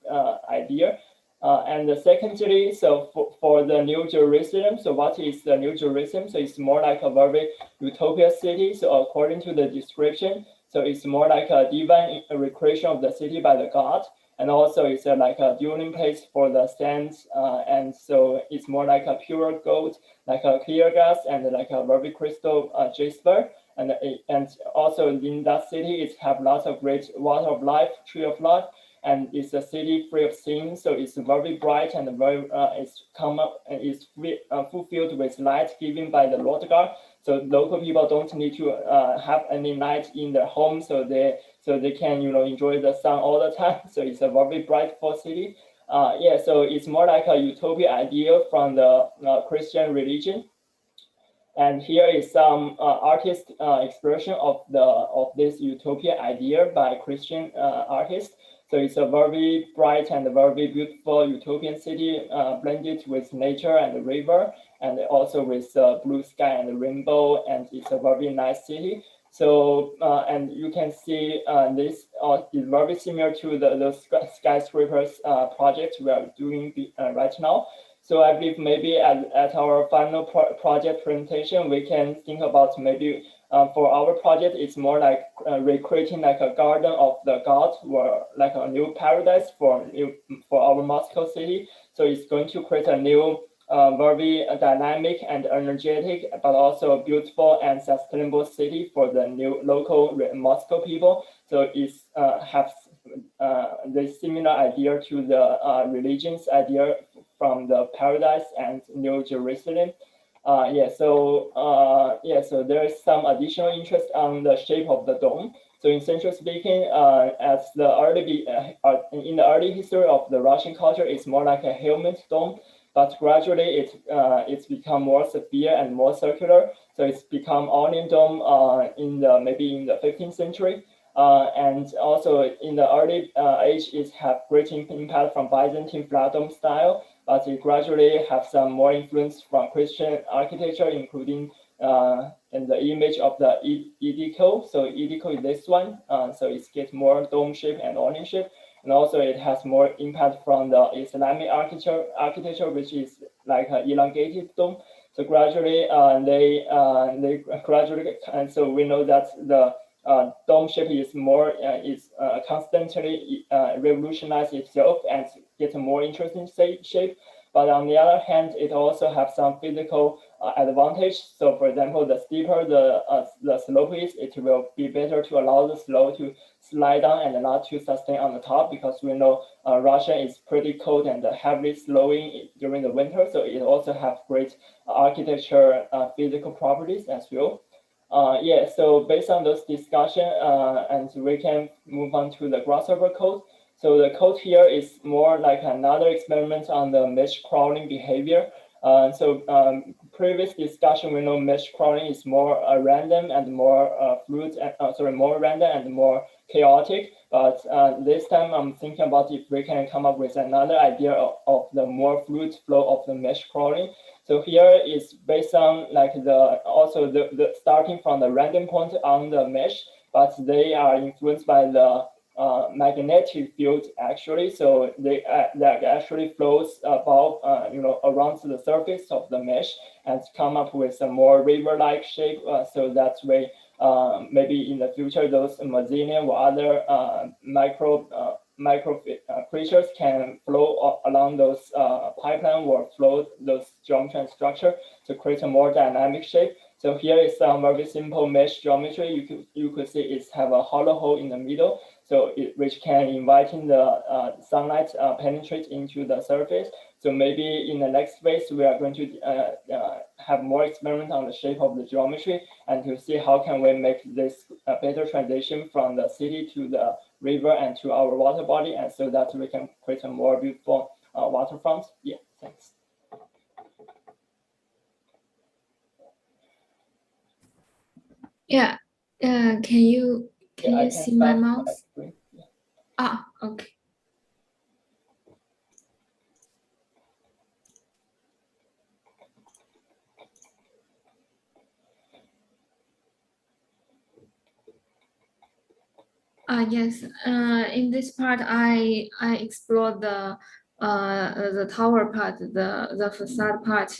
idea. And secondly, so for the New Jerusalem, so what is the New Jerusalem? So it's more like a very utopia city. So according to the description, so it's more like a divine recreation of the city by the God. And also it's like a dwelling place for the saints. And so it's more like a pure gold, like a clear glass and like a very crystal jasper. And also in that city, it have lots of great water of life, tree of life. And it's a city free of sin, so it's very bright and very it's fulfilled with light given by the Lord God. So local people don't need to have any light in their home, so they can enjoy the sun all the time. So it's a very brightful city. So it's more like a utopia idea from the Christian religion. And here is some artist expression of this utopia idea by Christian artists. So it's a very bright and very beautiful utopian city blended with nature and the river, and also with blue sky and the rainbow, and it's a very nice city. So, and you can see this is very similar to the skyscrapers project we are doing right now. So I believe maybe at our final project presentation, we can think about maybe for our project, it's more like recreating like a garden of the gods, or like a new paradise for our Moscow city. So it's going to create a new, very dynamic and energetic, but also beautiful and sustainable city for the new local Moscow people. So it's have the similar idea to the religion's idea from the paradise and New Jerusalem. So there is some additional interest on the shape of the dome. So essentially speaking, in the early history of the Russian culture, it's more like a helmet dome, but gradually it's become more severe and more circular. So it's become onion dome maybe in the 15th century. And also in the early age, it have great impact from Byzantine flat dome style, but it gradually have some more influence from Christian architecture, including in the image of the Edico. So Edico is this one. So it gets more dome shape and onion shape. And also it has more impact from the Islamic architecture, which is like an elongated dome. So gradually they gradually, and so we know that the dome shape is more constantly revolutionize itself and get a more interesting shape. But on the other hand, it also have some physical advantage. So for example, the steeper the slope is, it will be better to allow the slope to slide down and not to sustain on the top, because we know Russia is pretty cold and heavily snowing during the winter. So it also have great architecture physical properties as well. Yeah, so based on those discussion, and we can move on to the grasshopper code. So the code here is more like another experiment on the mesh crawling behavior. Previous discussion, we know mesh crawling is more random and more fluid, more random and more chaotic. But this time I'm thinking about if we can come up with another idea of the more fluid flow of the mesh crawling. So here is based on like the starting from the random point on the mesh, but they are influenced by the magnetic field actually. So they that actually flows above, around the surface of the mesh and come up with a more river-like shape. So that way, maybe in the future, those mycelium or other micro creatures can flow along those pipeline or flow those geometry and structure to create a more dynamic shape. So here is some very simple mesh geometry. You could see it have a hollow hole in the middle, so which can inviting the sunlight penetrate into the surface. So maybe in the next phase, we are going to have more experiment on the shape of the geometry and to see how can we make this better transition from the city to the river and to our water body, and so that we can create a more beautiful waterfront. Yeah, thanks. Yeah, can you see my mouse? Yeah. Ah, okay. Yes. In this part, I explored the tower part, the facade part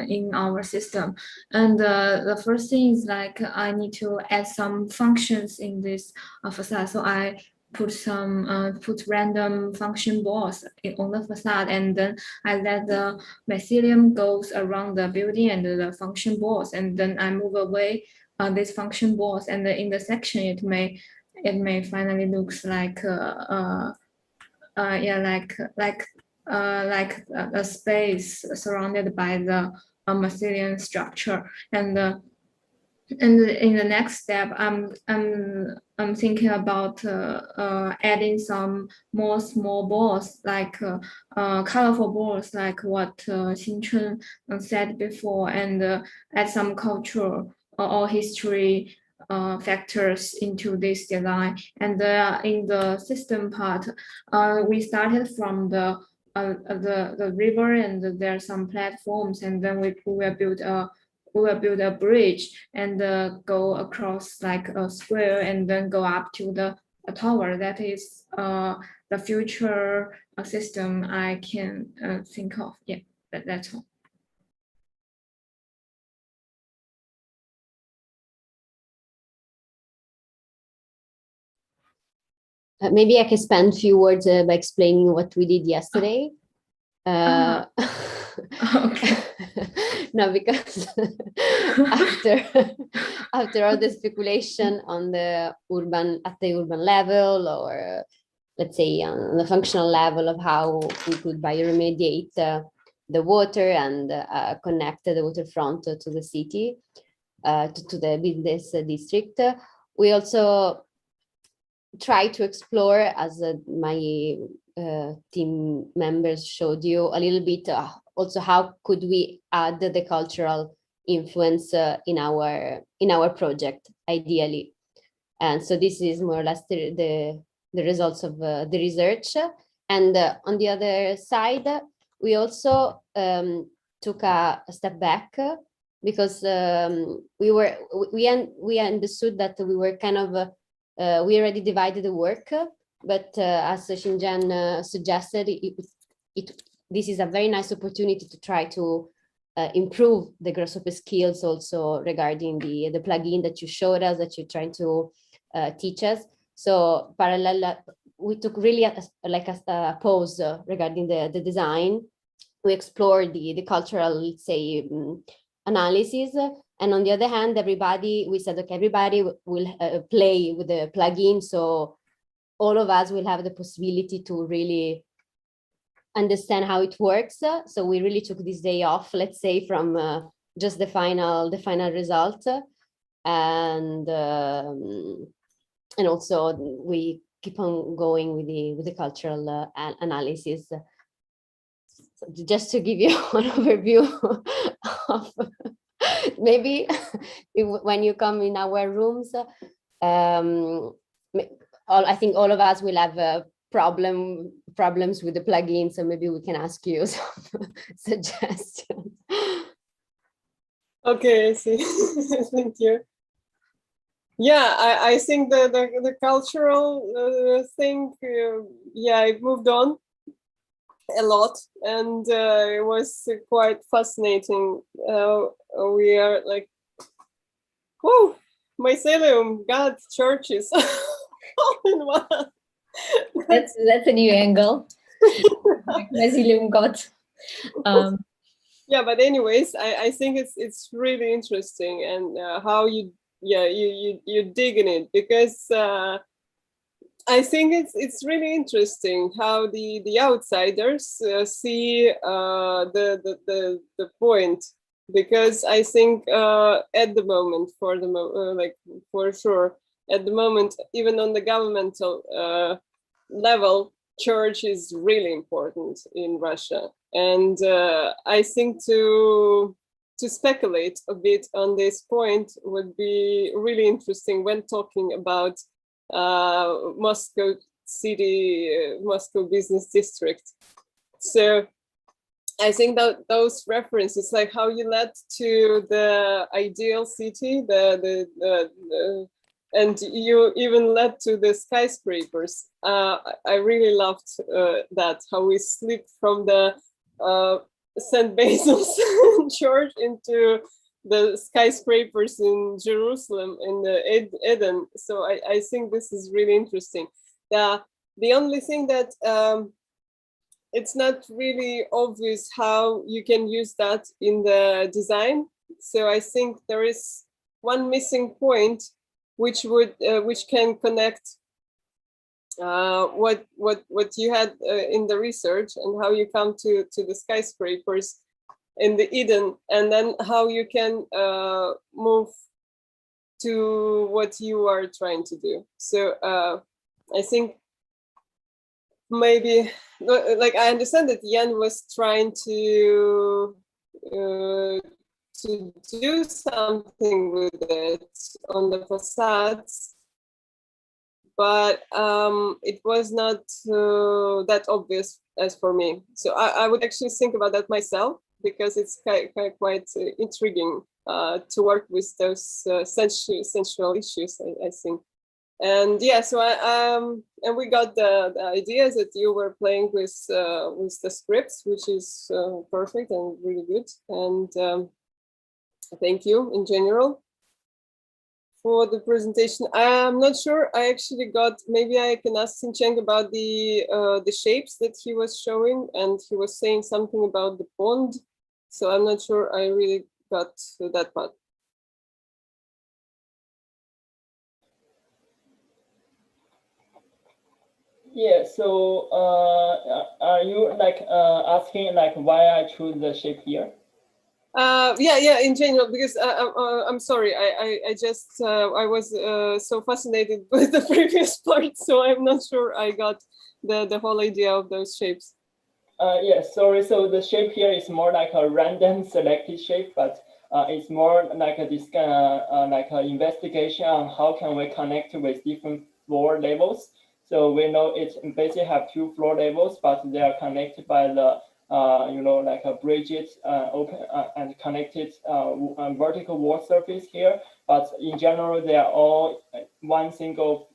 in our system, and the first thing is like I need to add some functions in this facade. So I put random function balls on the facade, and then I let the mycelium goes around the building and the function balls, and then I move away these function balls, and in the section it may finally looks like a space surrounded by the mycelium structure, and in the next step, I'm thinking about adding some more small balls, like colorful balls, like what Xinchun said before, and add some cultural or history factors into this design. And in the system part, we started from the river, and there are some platforms, and then we will build a bridge and go across like a square and then go up to the tower. That is the future system I can think of. Yeah, that's all. Maybe I can spend a few words by explaining what we did yesterday. Okay. No, because after all the speculation on the urban level, or let's say on the functional level of how we could bioremediate the water and connect the waterfront to the city, to the business district, we also try to explore, as my team members showed you a little bit, also how could we add the cultural influence in our project, ideally. And so this is more or less the results of the research. And on the other side, we also took a step back, because we understood that we were kind of we already divided the work, but as Xinjian suggested, this is a very nice opportunity to try to improve the grasshopper skills also regarding the plugin that you showed us, that you're trying to teach us. So parallel, we took really a pause regarding the design. We explored the cultural, let's say, analysis. And on the other hand, we said, okay, everybody will play with the plugin. So all of us will have the possibility to really understand how it works. So we really took this day off, let's say, from just the final result. and also we keep on going with the cultural analysis. So just to give you an overview of maybe when you come in our rooms, I think all of us will have problems with the plugin, so maybe we can ask you some suggestions. Okay, I see. Thank you. Yeah, I think the cultural thing, yeah, it moved on a lot, and it was quite fascinating. We are like, whoa, mycelium, God, churches, all in one. That's a new angle. Mycelium God. Yeah, but anyways, I think it's really interesting, and how you dig in it, because I think it's really interesting how the outsiders see the point, because I think at the moment, like for sure, at the moment, even on the governmental level, church is really important in Russia, and I think to speculate a bit on this point would be really interesting when talking about Moscow city, Moscow business district. So I think that those references, like how you led to the ideal city, and you even led to the skyscrapers. I really loved that, how we slipped from the St. Basil's Church into the skyscrapers in Jerusalem, in the Eden. So I think this is really interesting. The only thing that it's not really obvious how you can use that in the design. So I think there is one missing point, which can connect what you had in the research, and how you come to the skyscrapers in the Eden, and then how you can move to what you are trying to do. So I think maybe, like, I understand that Jan was trying to do something with it on the facades, but it was not that obvious as for me. So I would actually think about that myself, because it's quite intriguing to work with those sensual issues, I think. And yeah, so and we got the ideas that you were playing with the scripts, which is perfect and really good. And thank you in general for the presentation. I'm not sure. I actually got, maybe I can ask Xincheng about the shapes that he was showing, and he was saying something about the pond. So I'm not sure I really got that part. Yeah, so are you like asking like why I choose the shape here? Yeah, in general, because I'm sorry, I just I was so fascinated with the previous part, so I'm not sure I got the whole idea of those shapes. Yeah, sorry. So the shape here is more like a random selected shape, but it's more like a this like an investigation on how can we connect with different floor levels. So we know it basically have 2 floor levels, but they are connected by the you know, like a bridges open and connected vertical wall surface here. But in general, they are all one single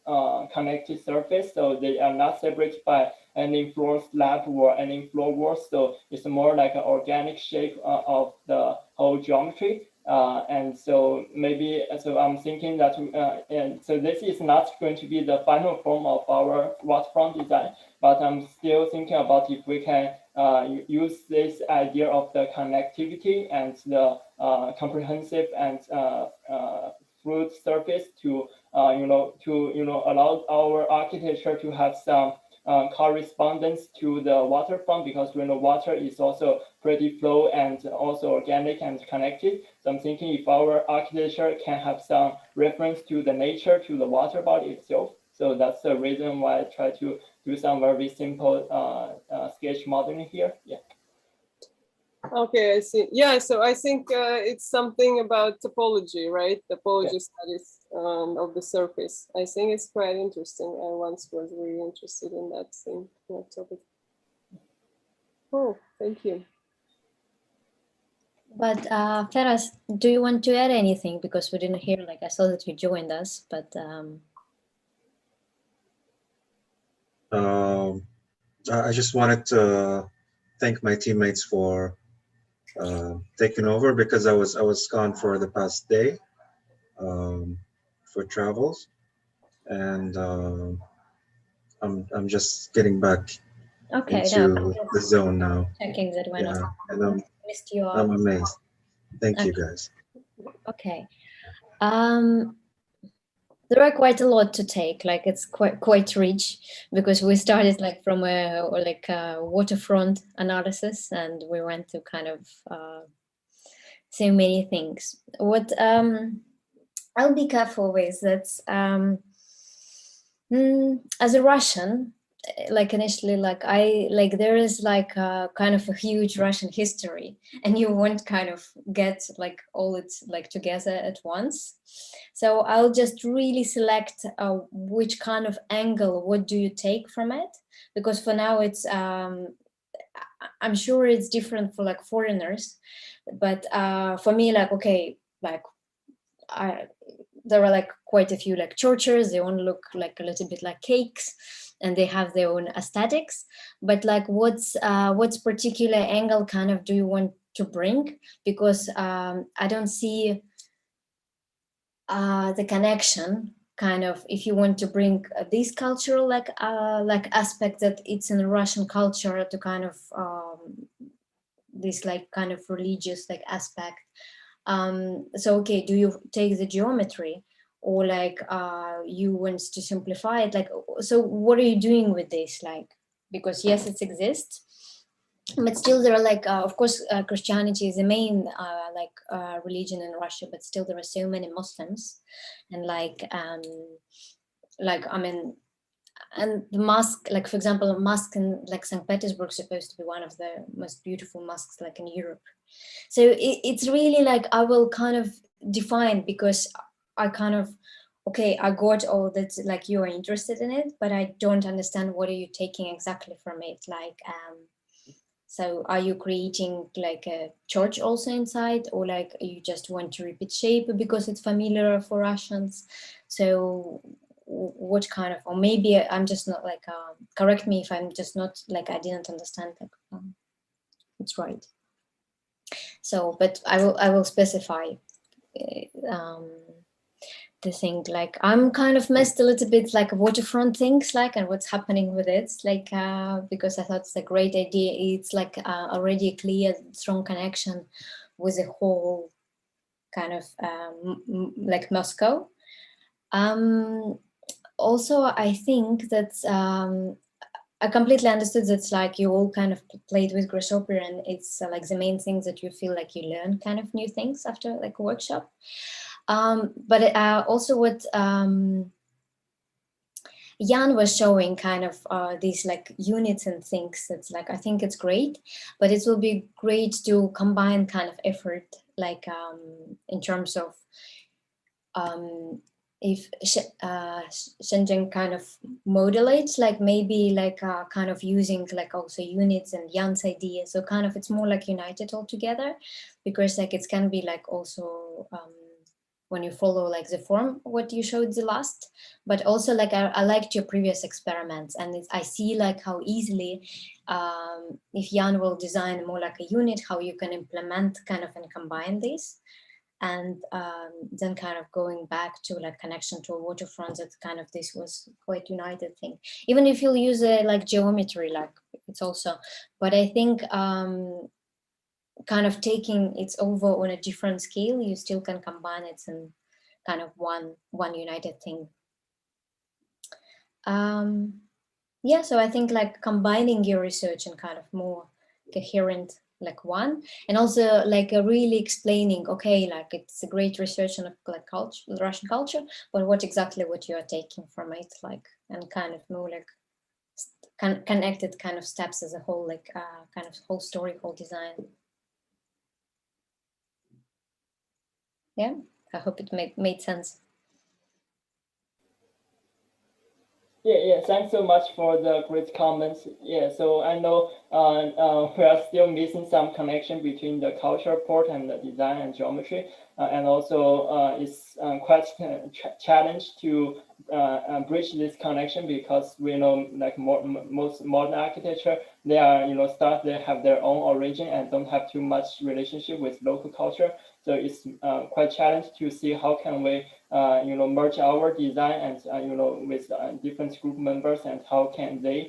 connected surface, so they are not separated by any floor slab or any floor walls. So it's more like an organic shape of the whole geometry. And so maybe, so I'm thinking that, and so this is not going to be the final form of our waterfront design, but I'm still thinking about if we can use this idea of the connectivity and the comprehensive and fluid surface to, allow our architecture to have some correspondence to the waterfront, because we know water is also pretty flow and also organic and connected. So I'm thinking if our architecture can have some reference to the nature, to the water body itself. So that's the reason why I try to do some very simple sketch modeling here. Yeah. Okay, I see. Yeah, so I think it's something about topology, right? Topology studies of the surface. I think it's quite interesting. I once was really interested in that thing, that topic. Oh, thank you. But Feras, do you want to add anything? Because we didn't hear, like I saw that you joined us, but I just wanted to thank my teammates for taking over, because I was gone for the past day for travels, and I'm just getting back into the zone now. Checking that we're not And missed you. I'm amazed. Thank you, guys. Okay. There are quite a lot to take, like it's quite rich, because we started like from a waterfront analysis, and we went to kind of so many things. What I'll be careful with that, as a Russian, like initially, like there is like a kind of a huge Russian history, and you won't kind of get like all it like together at once. So I'll just really select which kind of angle, what do you take from it? Because for now it's, I'm sure it's different for like foreigners, but for me, like, okay, like there are like quite a few like churches, they all look like a little bit like cakes, and they have their own aesthetics, but like what's particular angle kind of do you want to bring? Because I don't see the connection kind of, if you want to bring this cultural like aspect that it's in the Russian culture to kind of this like kind of religious like aspect. So okay, do you take the geometry, or like you want to simplify it? Like, so what are you doing with this? Like, because yes, it exists, but still there are like, of course, Christianity is the main religion in Russia, but still there are so many Muslims, and like I mean, and the mosque, like for example, a mosque in like St. Petersburg is supposed to be one of the most beautiful mosques like in Europe. So it's really like I will kind of define, because I kind of, okay, I got all that, like you are interested in it, but I don't understand what are you taking exactly from it. Like, so are you creating like a church also inside, or like you just want to repeat shape because it's familiar for Russians? So what kind of, or maybe I'm just not like, correct me if I'm just not like, I didn't understand, like, it's right. So, but I will specify the thing, like I'm kind of messed a little bit like waterfront things, like, and what's happening with it, like because I thought it's a great idea. It's like already a clear, strong connection with the whole kind of like Moscow. Also, I think that I completely understood that's like you all kind of played with Grasshopper, and it's like the main things that you feel like you learn kind of new things after like a workshop. But also what Jan was showing kind of these like units and things, that's like, I think it's great, but it will be great to combine kind of effort, like in terms of if Shenzhen kind of modulates, like maybe like kind of using like also units and Jan's idea. So kind of it's more like united all together, because like it can be like also when you follow like the form, what you showed the last, but also like I liked your previous experiments, and I see like how easily if Jan will design more like a unit, how you can implement kind of and combine these. And then kind of going back to like connection to a waterfront, that kind of this was quite united thing. Even if you'll use a like geometry, like it's also, but I think kind of taking it over on a different scale, you still can combine it in kind of one united thing. Yeah, so I think like combining your research in kind of more coherent like one, and also like really explaining, okay, like it's a great research on like culture, Russian culture, but what exactly what you are taking from it, like, and kind of more like connected kind of steps as a whole, like kind of whole story, whole design. Yeah, I hope it made sense. Yeah, thanks so much for the great comments. Yeah, so I know we are still missing some connection between the culture part and the design and geometry, and also it's quite challenge to bridge this connection, because we know like most modern architecture, they are they have their own origin and don't have too much relationship with local culture. So it's quite challenging to see how can we merge our design and with different group members, and how can their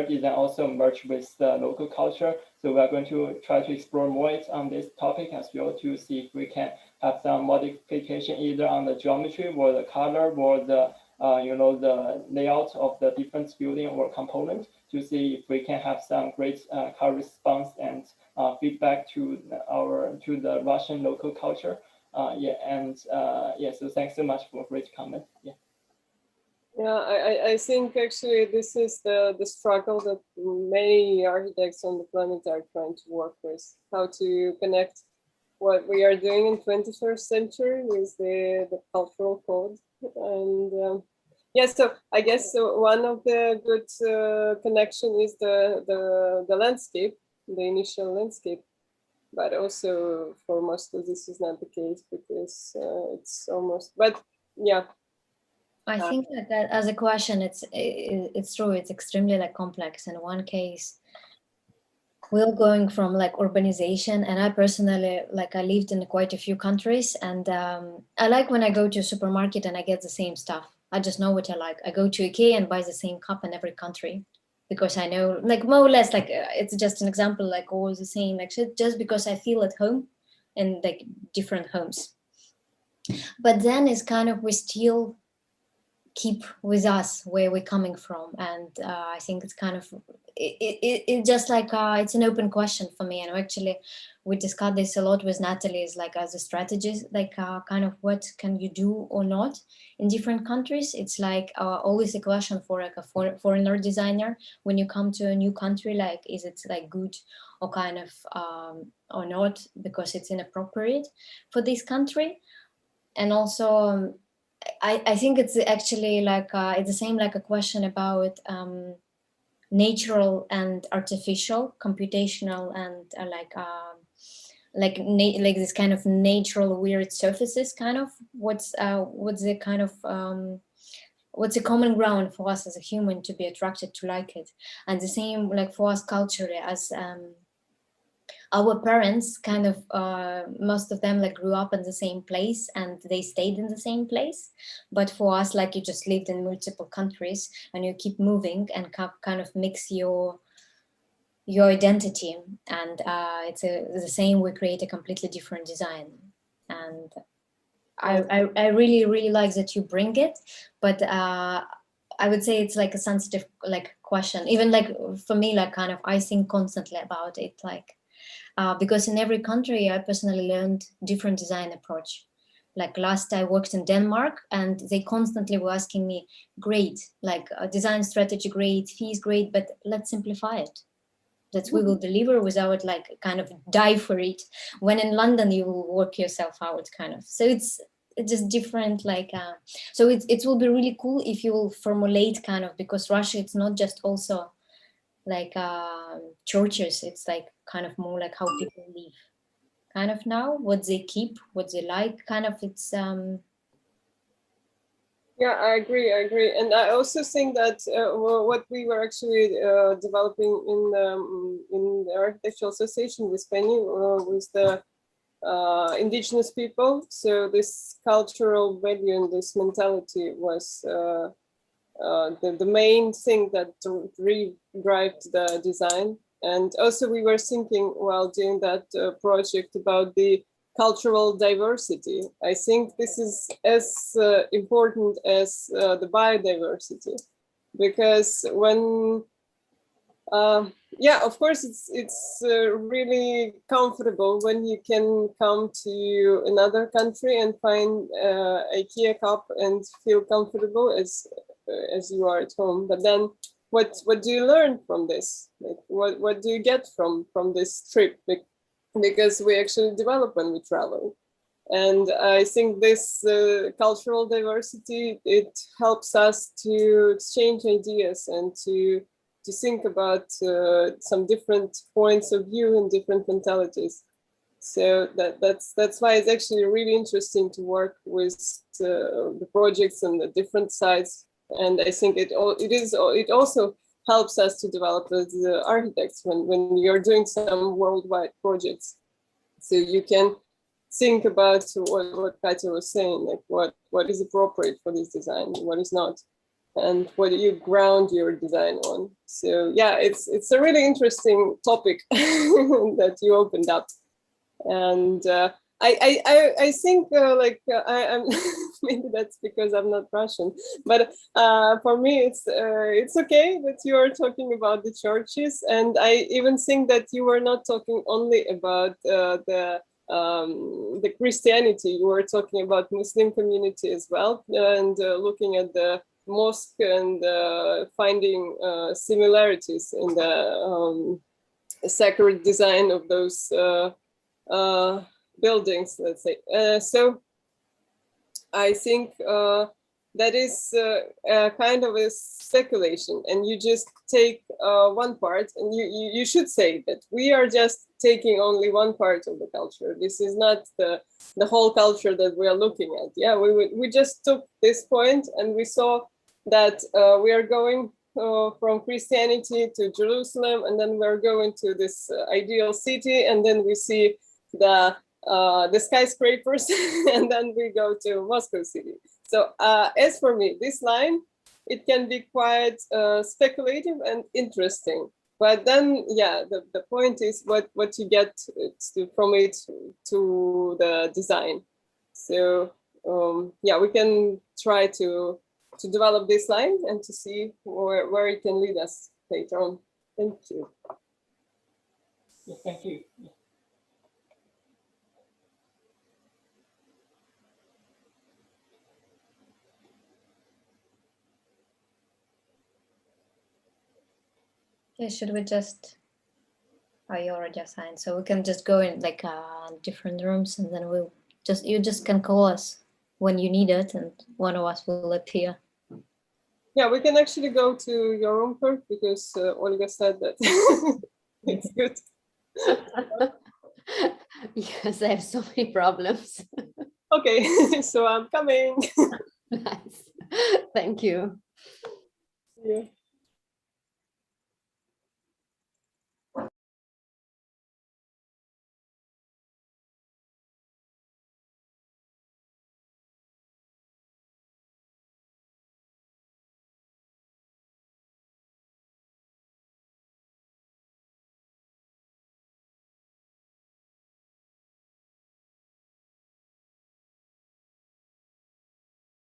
design also merge with the local culture. So we are going to try to explore more on this topic as well, to see if we can have some modification either on the geometry or the color or the the layout of the different building or component, to see if we can have some great response and feedback to the Russian local culture. So thanks so much for great comment. Yeah, I think actually this is the struggle that many architects on the planet are trying to work with, how to connect what we are doing in 21st century with the cultural code. And yeah, so I guess one of the good connection is the landscape, the initial landscape. But also for most of this is not the case, because it's almost, but yeah. I think that as a question, it's true. It's extremely like complex. In one case, we're going from like urbanization, and I personally like I lived in quite a few countries, and I like when I go to a supermarket and I get the same stuff. I just know what I like. I go to IKEA and buy the same cup in every country, because I know like more or less like it's just an example, like all the same, like just because I feel at home in like different homes. But then it's kind of we still keep with us where we're coming from, and I think it's kind of it just like it's an open question for me. And actually we discussed this a lot with Natalie, is like as a strategist, like kind of what can you do or not in different countries. It's like always a question for like a foreigner designer when you come to a new country, like is it like good or kind of or not, because it's inappropriate for this country. And also I think it's actually like it's the same like a question about natural and artificial, computational, and like this kind of natural weird surfaces. Kind of what's the kind of what's a common ground for us as a human to be attracted to like it, and the same like for us culturally as our parents kind of most of them like grew up in the same place and they stayed in the same place. But for us, like you just lived in multiple countries and you keep moving and kind of mix your identity, and it's the same, we create a completely different design. And I really like that you bring it, but I would say it's like a sensitive like question, even like for me, like kind of I think constantly about it, like because in every country I personally learned different design approach. Like last I worked in Denmark and they constantly were asking me, great, like design strategy, great, fees, great, but let's simplify it. That we will deliver without like kind of die for it. When in London you will work yourself out kind of. So it's just different, like so it will be really cool if you will formulate kind of, because Russia, it's not just also like churches, it's like kind of more like how people live kind of now, what they keep, what they like, kind of. It's yeah, I agree, and I also think that what we were actually developing in the architectural association with Penny with the indigenous people. So this cultural value and this mentality was the main thing that drive the design. And also we were thinking while doing that project about the cultural diversity. I think this is as important as the biodiversity. because when yeah, of course, it's really comfortable when you can come to another country and find a IKEA cup and feel comfortable as you are at home. But then, what do you learn from this? Like, what do you get from this trip? Because we actually develop when we travel, and I think this cultural diversity, it helps us to exchange ideas and to think about some different points of view and different mentalities. So that's why it's actually really interesting to work with the projects on the different sides. And I think it also helps us to develop as architects when you're doing some worldwide projects. So you can think about what Katya was saying, like what is appropriate for this design, what is not, and what do you ground your design on. So yeah, it's a really interesting topic that you opened up, and I think I'm maybe that's because I'm not Russian, but for me it's okay that you are talking about the churches, and I even think that you were not talking only about the Christianity. You were talking about Muslim community as well, and looking at the mosque and finding similarities in the sacred design of those buildings, let's say. So I think that is kind of a speculation, and you just take one part, and you should say that we are just taking only one part of the culture. This is not the whole culture that we are looking at. Yeah, we just took this point, and we saw that we are going from Christianity to Jerusalem, and then we're going to this ideal city, and then we see the skyscrapers, and then we go to Moscow City. So as for me, this line, it can be quite speculative and interesting. But then, yeah, the point is what you get from it to the design. So yeah, we can try to develop this line and to see where it can lead us later on. Thank you. Yes, thank you. Yeah, should we just, oh, you already assigned, so we can just go in like different rooms, and then you just can call us when you need it, and one of us will appear. Yeah, we can actually go to your room first, because Olga said that it's good. Yes, I have so many problems. Okay, so I'm coming. Nice. Thank you. Yeah.